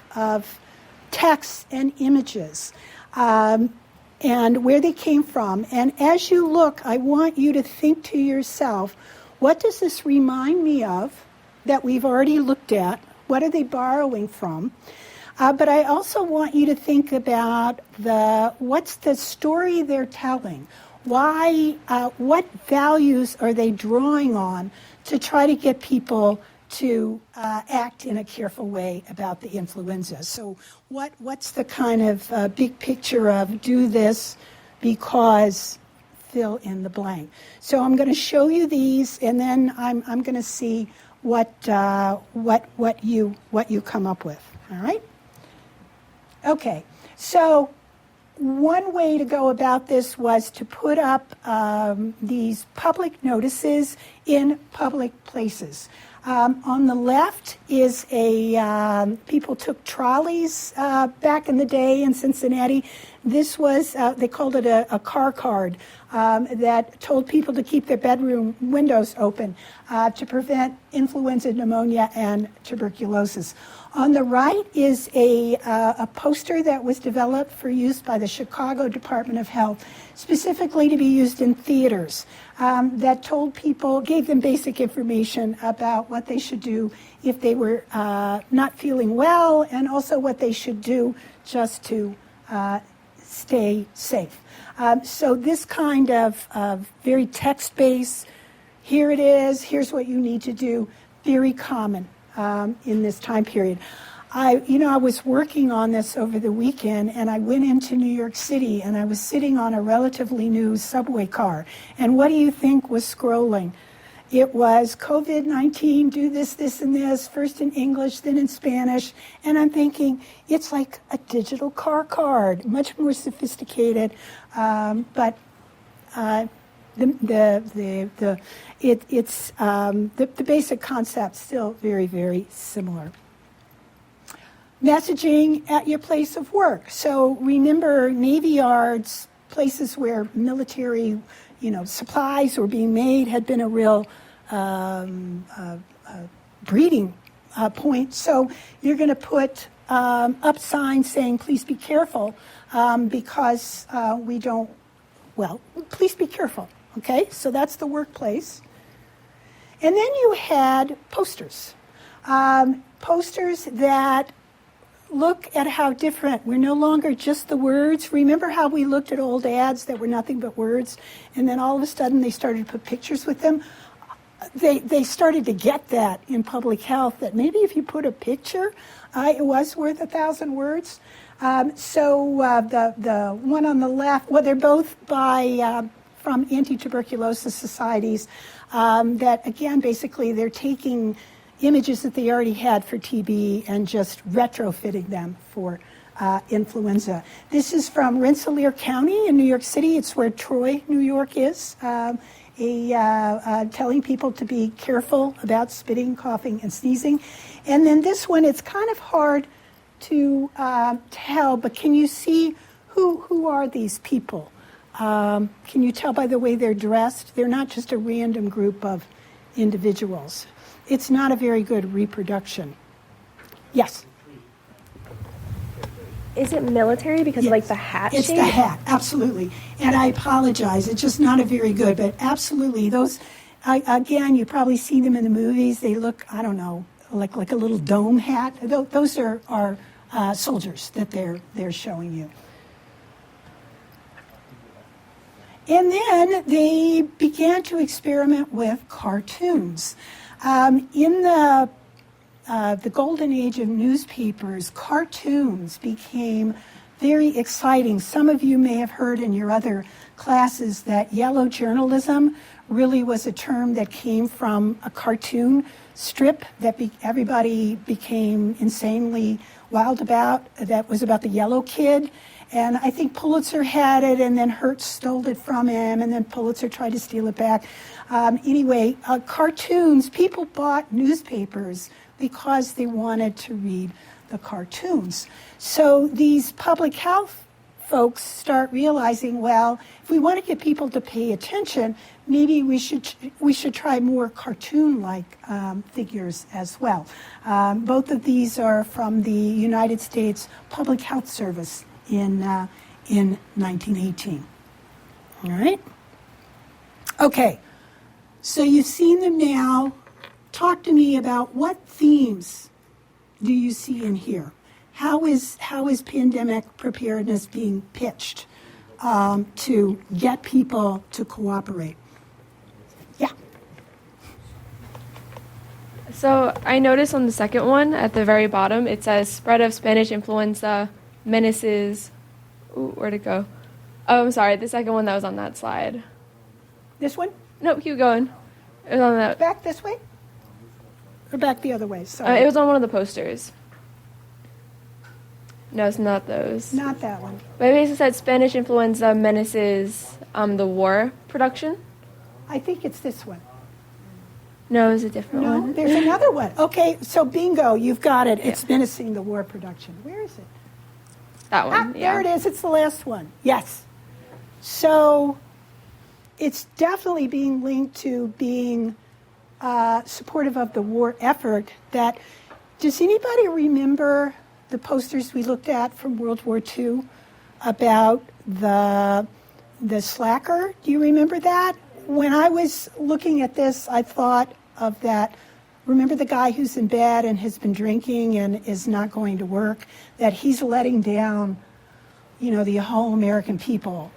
texts and images. And and where they came from. And as you look, I want you to think to yourself, what does this remind me of that we've already looked at? What are they borrowing from? But I also want you to think about what's the story they're telling? Why? What values are they drawing on to try to get people to act in a careful way about the influenza? So what's the kind of big picture of do this because fill in the blank? So I'm going to show you these, and then I'm going to see what you come up with. All right? Okay. So one way to go about this was to put up these public notices in public places. On the left is people took trolleys back in the day in Cincinnati. This was, they called it a car card that told people to keep their bedroom windows open to prevent influenza, pneumonia, and tuberculosis. On the right is a poster that was developed for use by the Chicago Department of Health, specifically to be used in theaters, that told people, gave them basic information about what they should do if they were not feeling well, and also what they should do just to stay safe. So this kind of very text-based, here it is, here's what you need to do, very common in this time period. I was working on this over the weekend, and I went into New York City, and I was sitting on a relatively new subway car. And what do you think was scrolling? It was COVID-19, do this, this, and this, first in English, then in Spanish. And I'm thinking, it's like a digital car card, much more sophisticated, but the basic concept still very, very similar. Messaging at your place of work. So remember, Navy yards, places where military, supplies were being made, had been a real breeding point. So you're going to put up signs saying, please be careful, because we don't, please be careful. Okay, so that's the workplace. And then you had posters. Posters that look at how different. We're no longer just the words. Remember how we looked at old ads that were nothing but words, and then all of a sudden they started to put pictures with them? They started to get that in public health, that maybe if you put a picture, it was worth 1,000 words. So the one on the left, they're both from anti-tuberculosis societies that, again, basically they're taking images that they already had for TB and just retrofitting them for influenza. This is from Rensselaer County in New York City. It's where Troy, New York is, telling people to be careful about spitting, coughing, and sneezing. And then this one, it's kind of hard to tell, but can you see who are these people? Can you tell by the way they're dressed? They're not just a random group of individuals. It's not a very good reproduction. Yes?
Is it military because of the hat shape?
It's the hat, absolutely. And I apologize, it's just not a very good, but absolutely. Those, again, you probably see them in the movies. They look, I don't know, like a little dome hat. Those are soldiers that they're showing you. And then they began to experiment with cartoons. In the golden age of newspapers, cartoons became very exciting. Some of you may have heard in your other classes that yellow journalism really was a term that came from a cartoon strip that everybody became insanely wild about, that was about the yellow kid. And I think Pulitzer had it, and then Hertz stole it from him, and then Pulitzer tried to steal it back. Anyway, cartoons, people bought newspapers because they wanted to read the cartoons. So these public health folks start realizing, well, if we want to get people to pay attention, maybe we should try more cartoon-like figures as well. Both of these are from the United States Public Health Service in in 1918. All right? Okay, so you've seen them now. Talk to me about what themes do you see in here? How is pandemic preparedness being pitched to get people to cooperate? Yeah.
So I noticed on the second one at the very bottom, it says spread of Spanish influenza menaces. Ooh, where'd it go? Oh, I'm sorry, the second one that was on that slide.
This one?
No, keep going. It was on that.
Back this way? Or back the other way? Sorry.
It was on one of the posters. No, it's not those.
Not that one.
But it basically said Spanish influenza menaces the war production.
I think it's this one.
No, it was a different
No,
one.
there's another one. Okay, so bingo, you've got it. It's menacing the war production. Where is it?
That one,
There it is. It's the last one. Yes. So it's definitely being linked to being supportive of the war effort. Does anybody remember the posters we looked at from World War II about the slacker? Do you remember that? When I was looking at this, I thought of that. Remember the guy who's in bed and has been drinking and is not going to work? That he's letting down, the whole American people.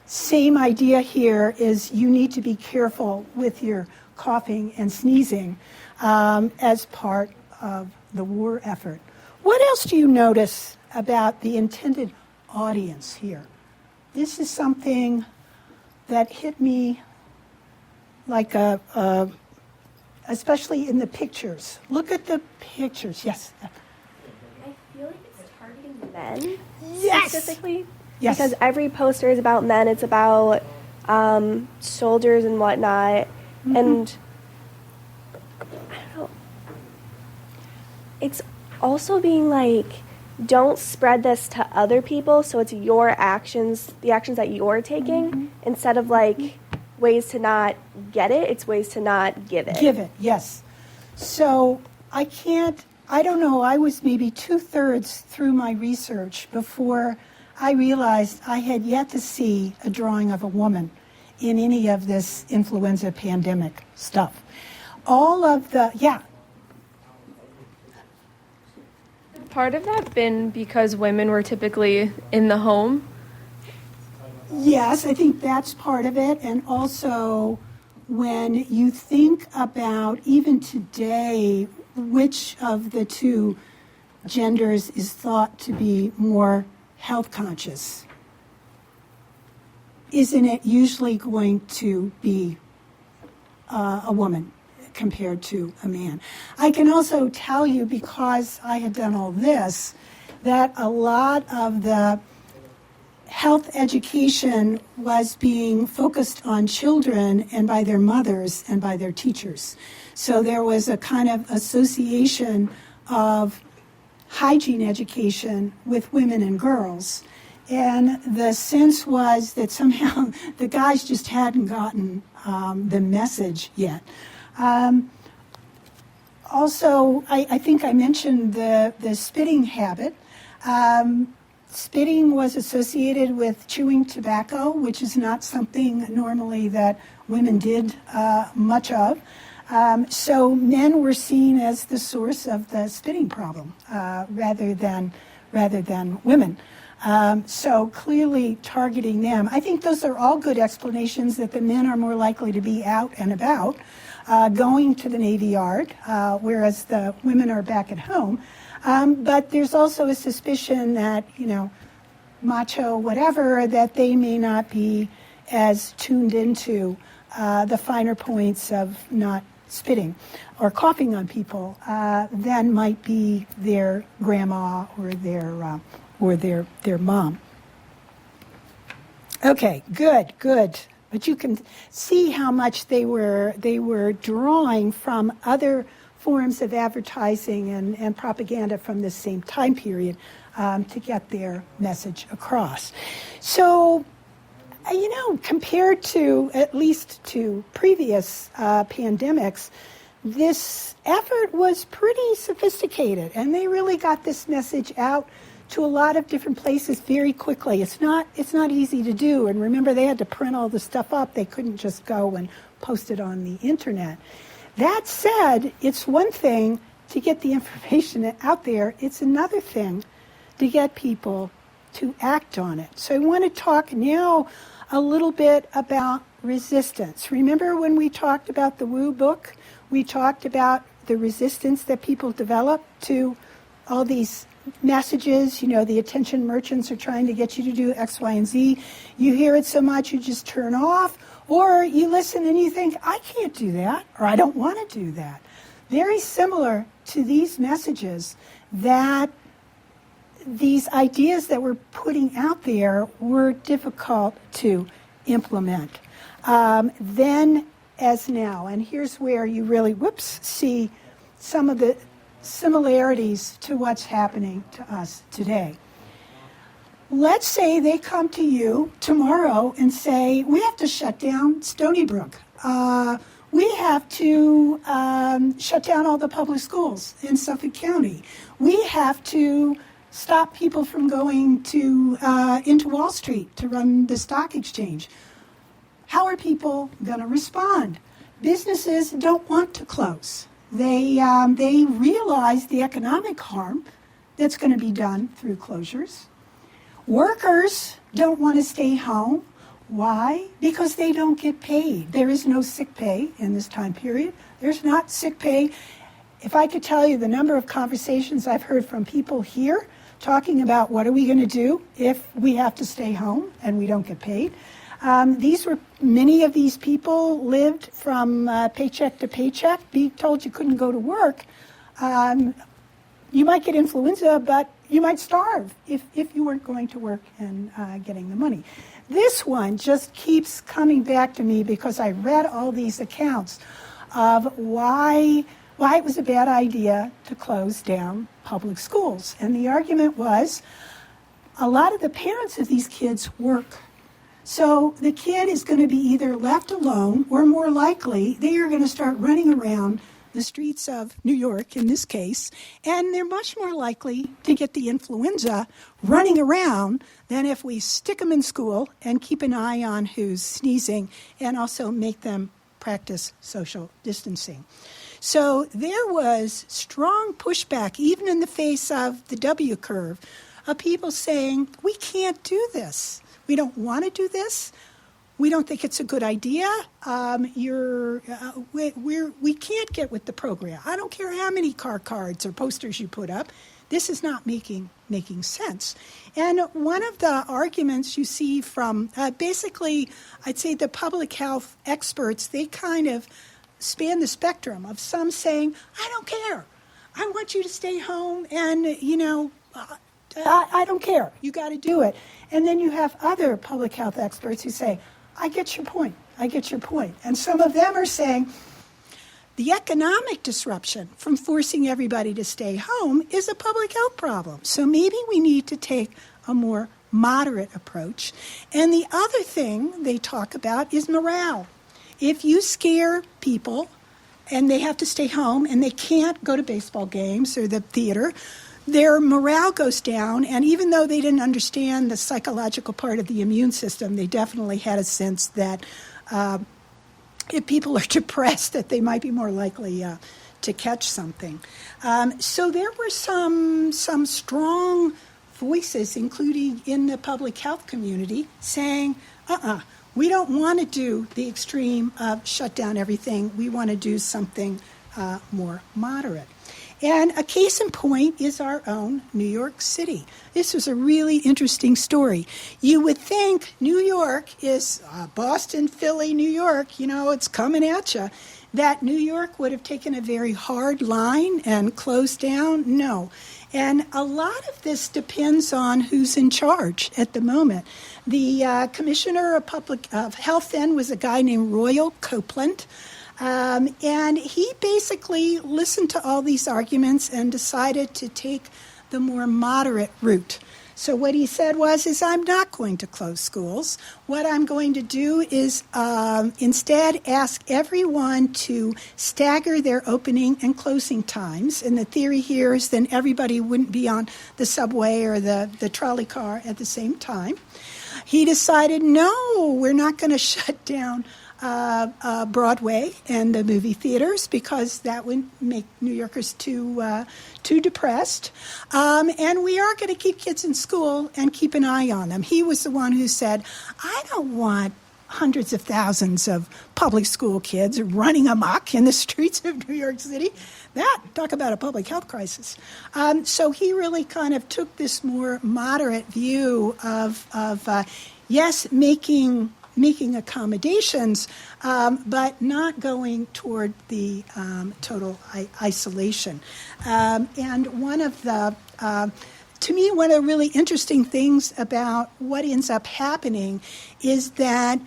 Same idea here is you need to be careful with your coughing and sneezing as part of the war effort. What else do you notice about the intended audience here? This is something that hit me like especially in the pictures. Look at the pictures. Yes.
I feel like it's targeting men
Yes.
specifically.
Yes.
Because every poster is about men. It's about soldiers and whatnot.
Mm-hmm.
And I don't know. It's also being like, don't spread this to other people. So it's your actions, the actions that you're taking,
Mm-hmm.
instead of like ways to not get it. It's ways to not give it.
Give it, yes. So I don't know, I was maybe 2/3 through my research before I realized I had yet to see a drawing of a woman in any of this influenza pandemic stuff. All of
Part of that been because women were typically in the home.
Yes, I think that's part of it. And also, when you think about, even today, which of the two genders is thought to be more health conscious, isn't it usually going to be a woman compared to a man? I can also tell you, because I had done all this, that a lot of the health education was being focused on children and by their mothers and by their teachers. So there was a kind of association of hygiene education with women and girls. And the sense was that somehow the guys just hadn't gotten the message yet. Also, I think I mentioned the spitting habit. Spitting was associated with chewing tobacco, which is not something normally that women did much of. So men were seen as the source of the spitting problem rather than women. So clearly targeting them. I think those are all good explanations that the men are more likely to be out and about, going to the Navy Yard, whereas the women are back at home. But there's also a suspicion that, macho, whatever, that they may not be as tuned into the finer points of not spitting or coughing on people than might be their grandma or their mom. Okay, good. But you can see how much they were drawing from other forms of advertising and propaganda from this same time period to get their message across. So, compared to, at least to previous pandemics, this effort was pretty sophisticated, and they really got this message out to a lot of different places very quickly. It's not easy to do. And remember, they had to print all the stuff up. They couldn't just go and post it on the internet. That said, it's one thing to get the information out there. It's another thing to get people to act on it. So I want to talk now a little bit about resistance. Remember when we talked about the Wu book? We talked about the resistance that people develop to all these messages. You know, the attention merchants are trying to get you to do X, Y, and Z. You hear it so much you just turn off, or you listen and you think, I can't do that, or I don't want to do that. Very similar to these messages, that these ideas that we're putting out there were difficult to implement. Then as now, and here's where you really, see some of the similarities to what's happening to us today. Let's say they come to you tomorrow and say, we have to shut down Stony Brook. We have to shut down all the public schools in Suffolk County. We have to stop people from going to into Wall Street to run the stock exchange. How are people going to respond? Businesses don't want to close. They realize the economic harm that's going to be done through closures. Workers don't want to stay home. Why? Because they don't get paid. There is no sick pay in this time period. There's not sick pay. If I could tell you the number of conversations I've heard from people here talking about what are we going to do if we have to stay home and we don't get paid. Many of these people lived from paycheck to paycheck. Being told you couldn't go to work. You might get influenza, but you might starve if you weren't going to work and getting the money. This one just keeps coming back to me because I read all these accounts of why it was a bad idea to close down public schools. And the argument was a lot of the parents of these kids work. So the kid is going to be either left alone, or more likely they are going to start running around the streets of New York in this case, and they're much more likely to get the influenza running around than if we stick them in school and keep an eye on who's sneezing and also make them practice social distancing. So there was strong pushback, even in the face of the W curve, of people saying, we can't do this. We don't want to do this. We don't think it's a good idea. We can't get with the program. I don't care how many car cards or posters you put up. This is not making sense. And one of the arguments you see from basically, I'd say the public health experts, they kind of span the spectrum of some saying, I don't care. I want you to stay home and, I don't care. You got to do it. And then you have other public health experts who say, I get your point. I get your point. And some of them are saying the economic disruption from forcing everybody to stay home is a public health problem. So maybe we need to take a more moderate approach. And the other thing they talk about is morale. If you scare people and they have to stay home and they can't go to baseball games or the theater, their morale goes down, and even though they didn't understand the psychological part of the immune system, they definitely had a sense that if people are depressed, that they might be more likely to catch something. So there were some strong voices, including in the public health community, saying, we don't want to do the extreme of shut down everything. We want to do something more moderate. And a case in point is our own New York City. This was a really interesting story. You would think New York is Boston, Philly, New York, it's coming at you. That New York would have taken a very hard line and closed down? No. And a lot of this depends on who's in charge at the moment. The Commissioner of Health then was a guy named Royal Copeland. And he basically listened to all these arguments and decided to take the more moderate route. So what he said is I'm not going to close schools. What I'm going to do is instead ask everyone to stagger their opening and closing times. And the theory here is then everybody wouldn't be on the subway or the trolley car at the same time. He decided, no, we're not going to shut down Broadway and the movie theaters because that would make New Yorkers too depressed. And we are going to keep kids in school and keep an eye on them. He was the one who said, I don't want hundreds of thousands of public school kids running amok in the streets of New York City. Talk about a public health crisis. So he really kind of took this more moderate view of yes, making accommodations, but not going toward the total isolation. And one of the really interesting things about what ends up happening is that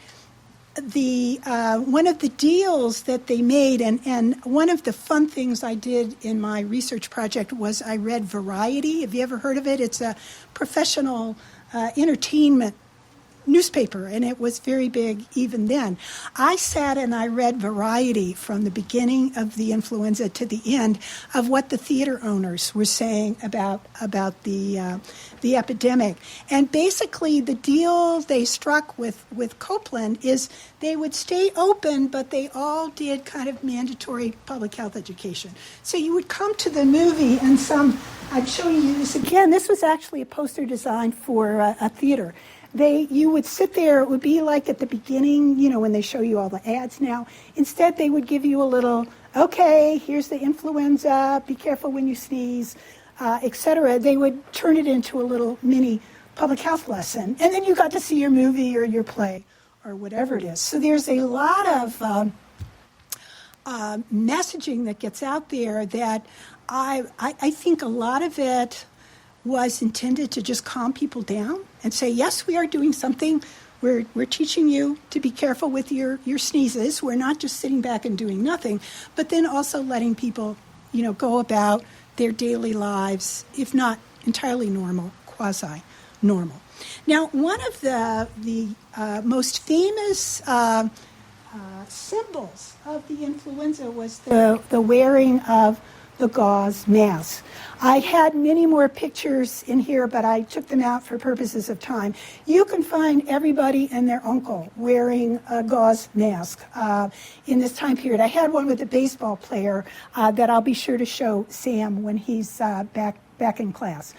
one of the deals that they made, and one of the fun things I did in my research project was I read Variety. Have you ever heard of it? It's a professional entertainment newspaper, and it was very big even then. I sat and I read Variety from the beginning of the influenza to the end of what the theater owners were saying about the epidemic. And basically the deal they struck with Copeland is they would stay open, but they all did kind of mandatory public health education. So you would come to the movie and I'm showing you this again. This was actually a poster designed for a theater. You would sit there, it would be like at the beginning, when they show you all the ads now. Instead, they would give you a little, okay, here's the influenza, be careful when you sneeze, etc. They would turn it into a little mini public health lesson. And then you got to see your movie or your play or whatever it is. So there's a lot of messaging that gets out there that I think a lot of it was intended to just calm people down and say, yes, we are doing something. We're teaching you to be careful with your sneezes. We're not just sitting back and doing nothing, but then also letting people, go about their daily lives, if not entirely normal, quasi-normal. Now, one of the most famous symbols of the influenza was the wearing of the gauze mask. I had many more pictures in here, but I took them out for purposes of time. You can find everybody and their uncle wearing a gauze mask in this time period. I had one with a baseball player that I'll be sure to show Sam when he's back in class.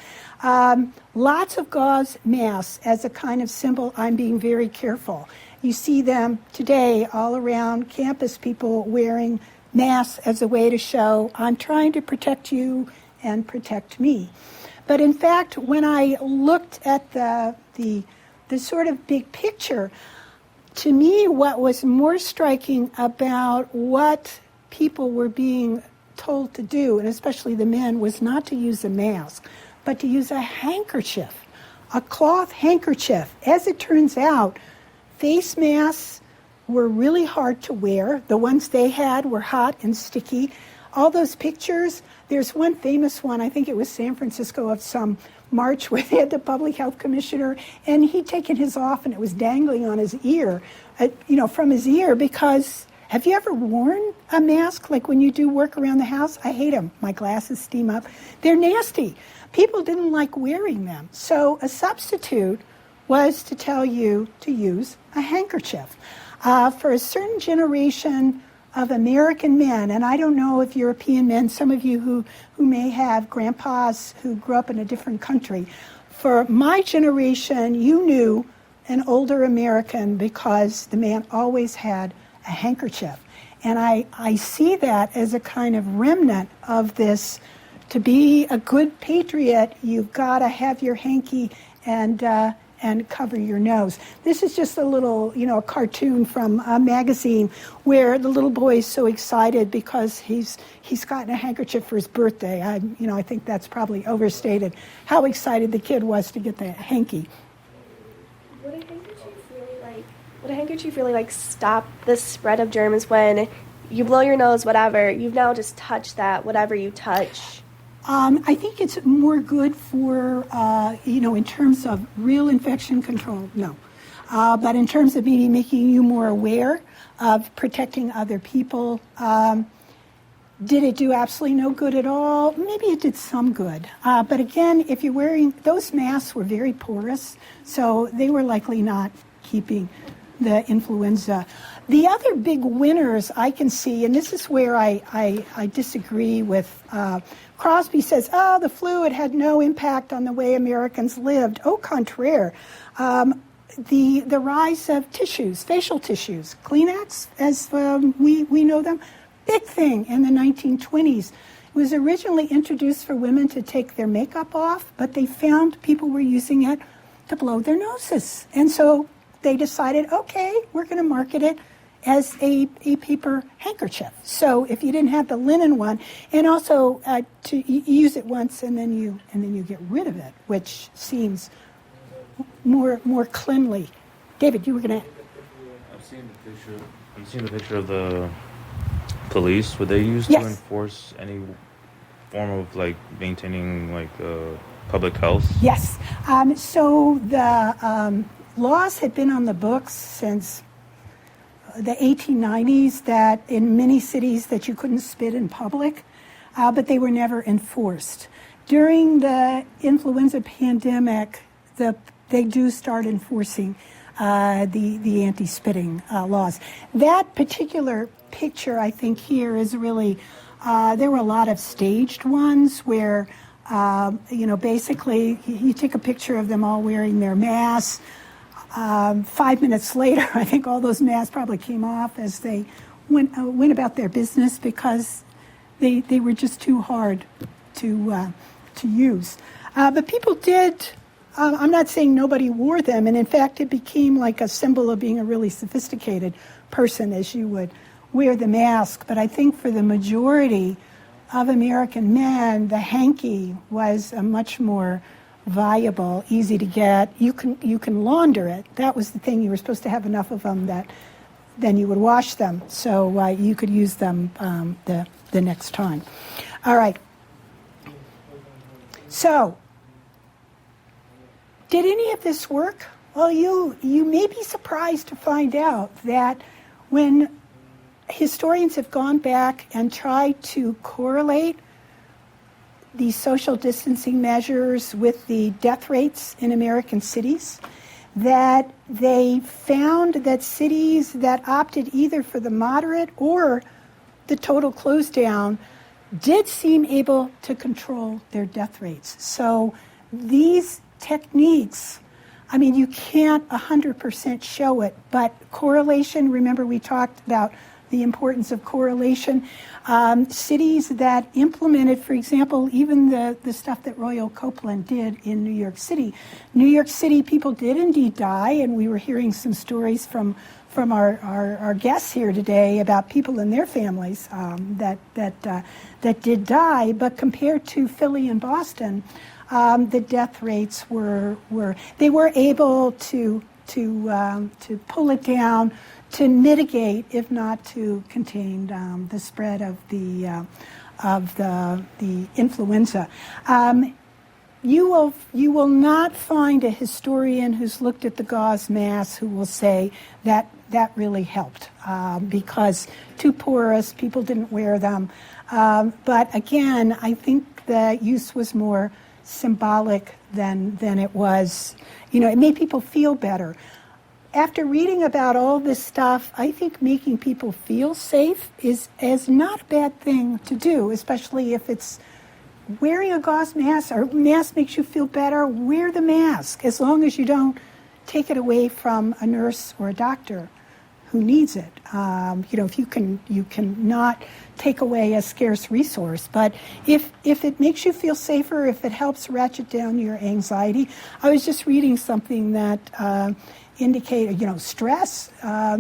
Lots of gauze masks as a kind of symbol. I'm being very careful. You see them today all around campus, people wearing masks as a way to show I'm trying to protect you and protect me. But in fact, when I looked at the sort of big picture, to me what was more striking about what people were being told to do, and especially the men, was not to use a mask, but to use a handkerchief, a cloth handkerchief. As it turns out, face masks were really hard to wear. The ones they had were hot and sticky. All those pictures, there's one famous one, I think it was San Francisco, of some march where they had the public health commissioner, and he'd taken his off and it was dangling on his ear, from his ear, because have you ever worn a mask like when you do work around the house? I hate them. My glasses steam up. They're nasty. People didn't like wearing them. So a substitute was to tell you to use a handkerchief. For a certain generation of American men, and I don't know if European men, some of you who may have grandpas who grew up in a different country, for my generation, you knew an older American because the man always had a handkerchief. And I see that as a kind of remnant of this, to be a good patriot, you've got to have your hanky and cover your nose. This is just a little, a cartoon from a magazine where the little boy is so excited because he's gotten a handkerchief for his birthday. I think that's probably overstated how excited the kid was to get the hanky.
Would a handkerchief really stop the spread of germs when you blow your nose, whatever, you've now just touched that, whatever you touch?
I think it's more good for, in terms of real infection control, no. But in terms of maybe making you more aware of protecting other people, did it do absolutely no good at all? Maybe it did some good. But again, if you're wearing, those masks were very porous, so they were likely not keeping the influenza. The other big winners I can see, and this is where I disagree with Crosby says, the flu, it had no impact on the way Americans lived. Au contraire. The rise of tissues, facial tissues, Kleenex, as we know them, big thing in the 1920s. It was originally introduced for women to take their makeup off, but they found people were using it to blow their noses. And so they decided, okay, we're going to market it as a paper handkerchief. So if you didn't have the linen one, and also to use it once and then you get rid of it, which seems more cleanly. David, you were going to.
I've seen the picture of the police. Would they use to enforce any form of maintaining public health?
Yes. So the laws had been on the books since the 1890s that in many cities that you couldn't spit in public, but they were never enforced. During the influenza pandemic, they do start enforcing the anti-spitting laws. That particular picture, I think, here is really, there were a lot of staged ones where, basically you take a picture of them all wearing their masks. 5 minutes later, I think all those masks probably came off as they went about their business because they were just too hard to use. But people did. I'm not saying nobody wore them, and in fact, it became like a symbol of being a really sophisticated person as you would wear the mask. But I think for the majority of American men, the hanky was a much more viable, easy to get. You can launder it. That was the thing. You were supposed to have enough of them that then you would wash them, so you could use them the next time. All right. So, did any of this work? Well, you may be surprised to find out that when historians have gone back and tried to correlate the social distancing measures with the death rates in American cities, that they found that cities that opted either for the moderate or the total close down did seem able to control their death rates. So these techniques, I mean, you can't 100% show it, but correlation, remember we talked about the importance of correlation. Cities that implemented, for example, even the stuff that Royal Copeland did in New York City. New York City people did indeed die, and we were hearing some stories from our guests here today about people in their families that did die. But compared to Philly and Boston, the death rates were they were able to pull it down, to mitigate, if not to contain, the spread of the influenza. You will not find a historian who's looked at the gauze masks who will say that really helped because too porous, people didn't wear them. But again, I think the use was more symbolic than it was. It made people feel better. After reading about all this stuff, I think making people feel safe is not a bad thing to do, especially if it's wearing a gauze mask or mask makes you feel better. Wear the mask as long as you don't take it away from a nurse or a doctor who needs it. If you can not take away a scarce resource, but if it makes you feel safer, if it helps ratchet down your anxiety. I was just reading something that indicated, stress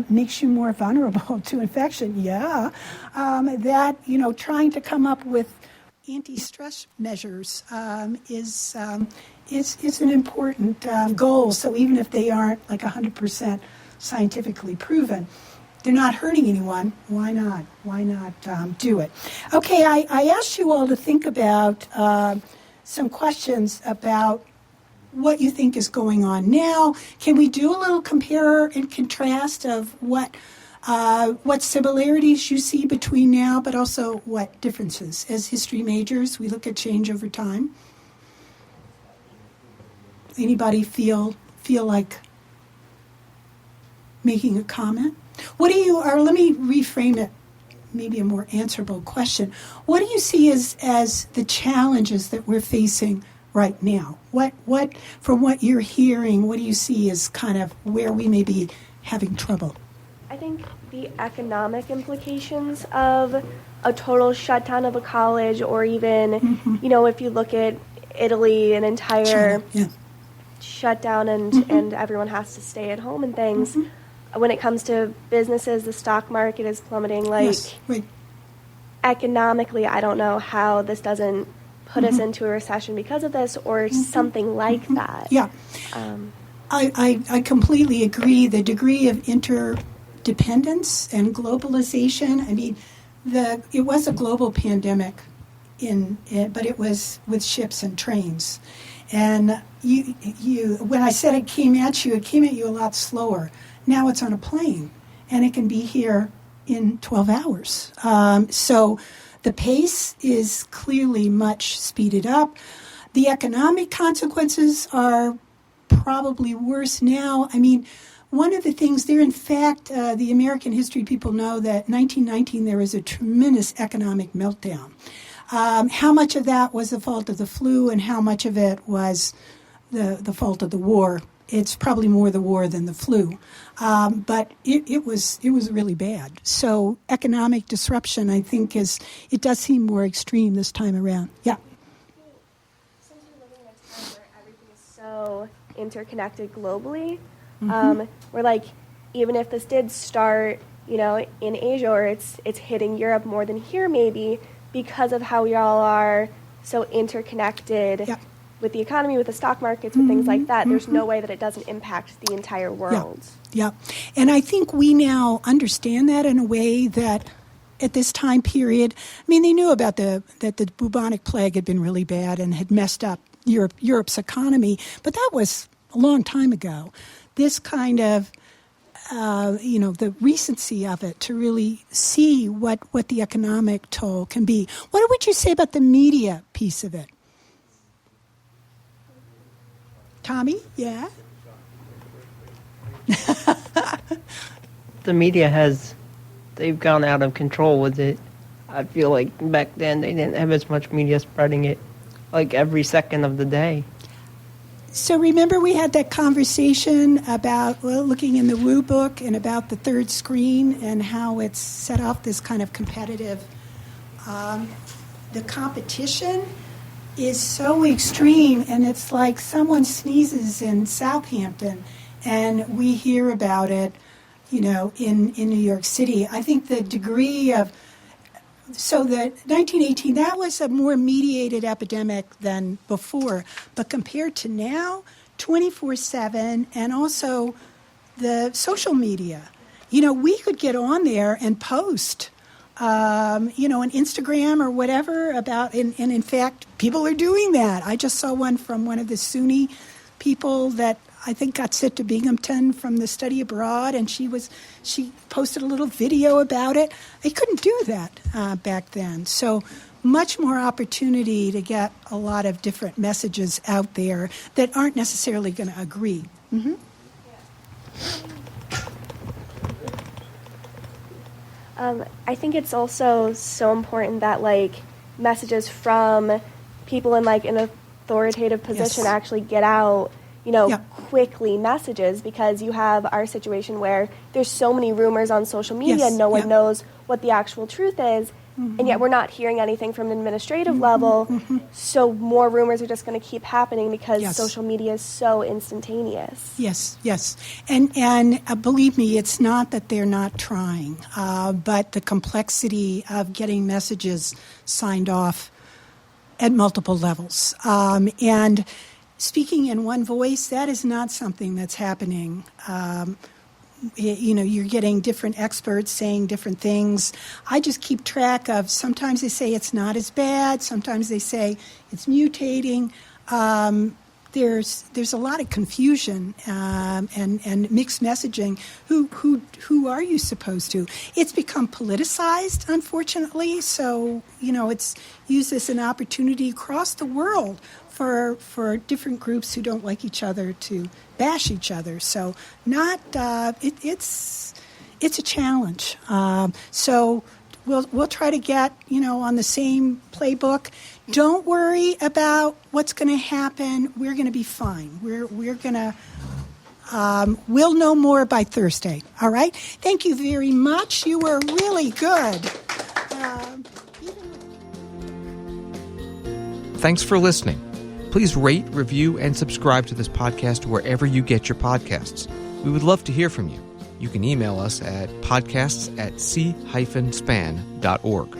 makes you more vulnerable to infection. Yeah, that trying to come up with anti-stress measures is an important goal. So even if they aren't like 100% scientifically proven. they're not hurting anyone, why not? Why not do it? Okay, I asked you all to think about some questions about what you think is going on now. Can we do a little compare and contrast of what similarities you see between now, but also what differences? As history majors, we look at change over time. Anybody feel like making a comment? What do you, or let me reframe it, maybe a more answerable question. What do you see as the challenges that we're facing right now? What from what you're hearing, what do you see as kind of where we may be having trouble?
I think the economic implications of a total shutdown of a college, or even, if you look at Italy, an entire shutdown and everyone has to stay at home and things. When it comes to businesses, the stock market is plummeting. Economically, I don't know how this doesn't put us into a recession because of this, or something like that.
Yeah. I completely agree. The degree of interdependence and globalization, I mean, it was a global pandemic, but it was with ships and trains. And you when I said it came at you a lot slower. Now it's on a plane, and it can be here in 12 hours. So the pace is clearly much speeded up. The economic consequences are probably worse now. I mean, one of the things there, in fact, the American history people know that 1919 there was a tremendous economic meltdown. How much of that was the fault of the flu, and how much of it was the fault of the war? It's probably more the war than the flu, but it was really bad. So economic disruption, I think, it does seem more extreme this time around. Yeah.
Since we're living in a time where everything is so interconnected globally, we're even if this did start, in Asia, or it's hitting Europe more than here, maybe because of how we all are so interconnected. Yeah. With the economy, with the stock markets, with things like that, there's no way that it doesn't impact the entire world.
Yeah. And I think we now understand that in a way that at this time period, I mean, they knew about that the bubonic plague had been really bad and had messed up Europe's economy, but that was a long time ago. This kind of, the recency of it, to really see what the economic toll can be. What would you say about the media piece of it? Tommy, yeah?
The media they've gone out of control with it. I feel like back then they didn't have as much media spreading it, every second of the day.
So remember we had that conversation about looking in the Wu book and about the third screen and how it's set off this kind of competitive, the competition is so extreme, and it's like someone sneezes in Southampton and we hear about it, in New York City. I think the degree of, so the 1918, that was a more mediated epidemic than before, but compared to now, 24/7, and also the social media, we could get on there and post on Instagram or whatever about, and in fact, people are doing that. I just saw one from one of the Stony people that I think got sent to Binghamton from the study abroad, and she posted a little video about it. They couldn't do that back then. So much more opportunity to get a lot of different messages out there that aren't necessarily going to agree. Mm-hmm.
I think it's also so important that messages from people in an authoritative position actually get out, quickly messages, because you have our situation where there's so many rumors on social media, no one knows what the actual truth is, and yet we're not hearing anything from an administrative level, so more rumors are just going to keep happening because social media is so instantaneous.
Yes. And believe me, it's not that they're not trying, but the complexity of getting messages signed off at multiple levels. And speaking in one voice, that is not something that's happening you're getting different experts saying different things. I just keep track of, sometimes they say it's not as bad, sometimes they say it's mutating. There's a lot of confusion and mixed messaging. Who are you supposed to? It's become politicized, unfortunately. So it's used as an opportunity across the world for different groups who don't like each other to bash each other. So it's a challenge. So we'll try to get on the same playbook. Don't worry about what's going to happen. We're going to be fine. We're going to we'll know more by Thursday. All right. Thank you very much. You were really good.
Thanks for listening. Please rate, review, and subscribe to this podcast wherever you get your podcasts. We would love to hear from you. You can email us at podcasts@c-span.org.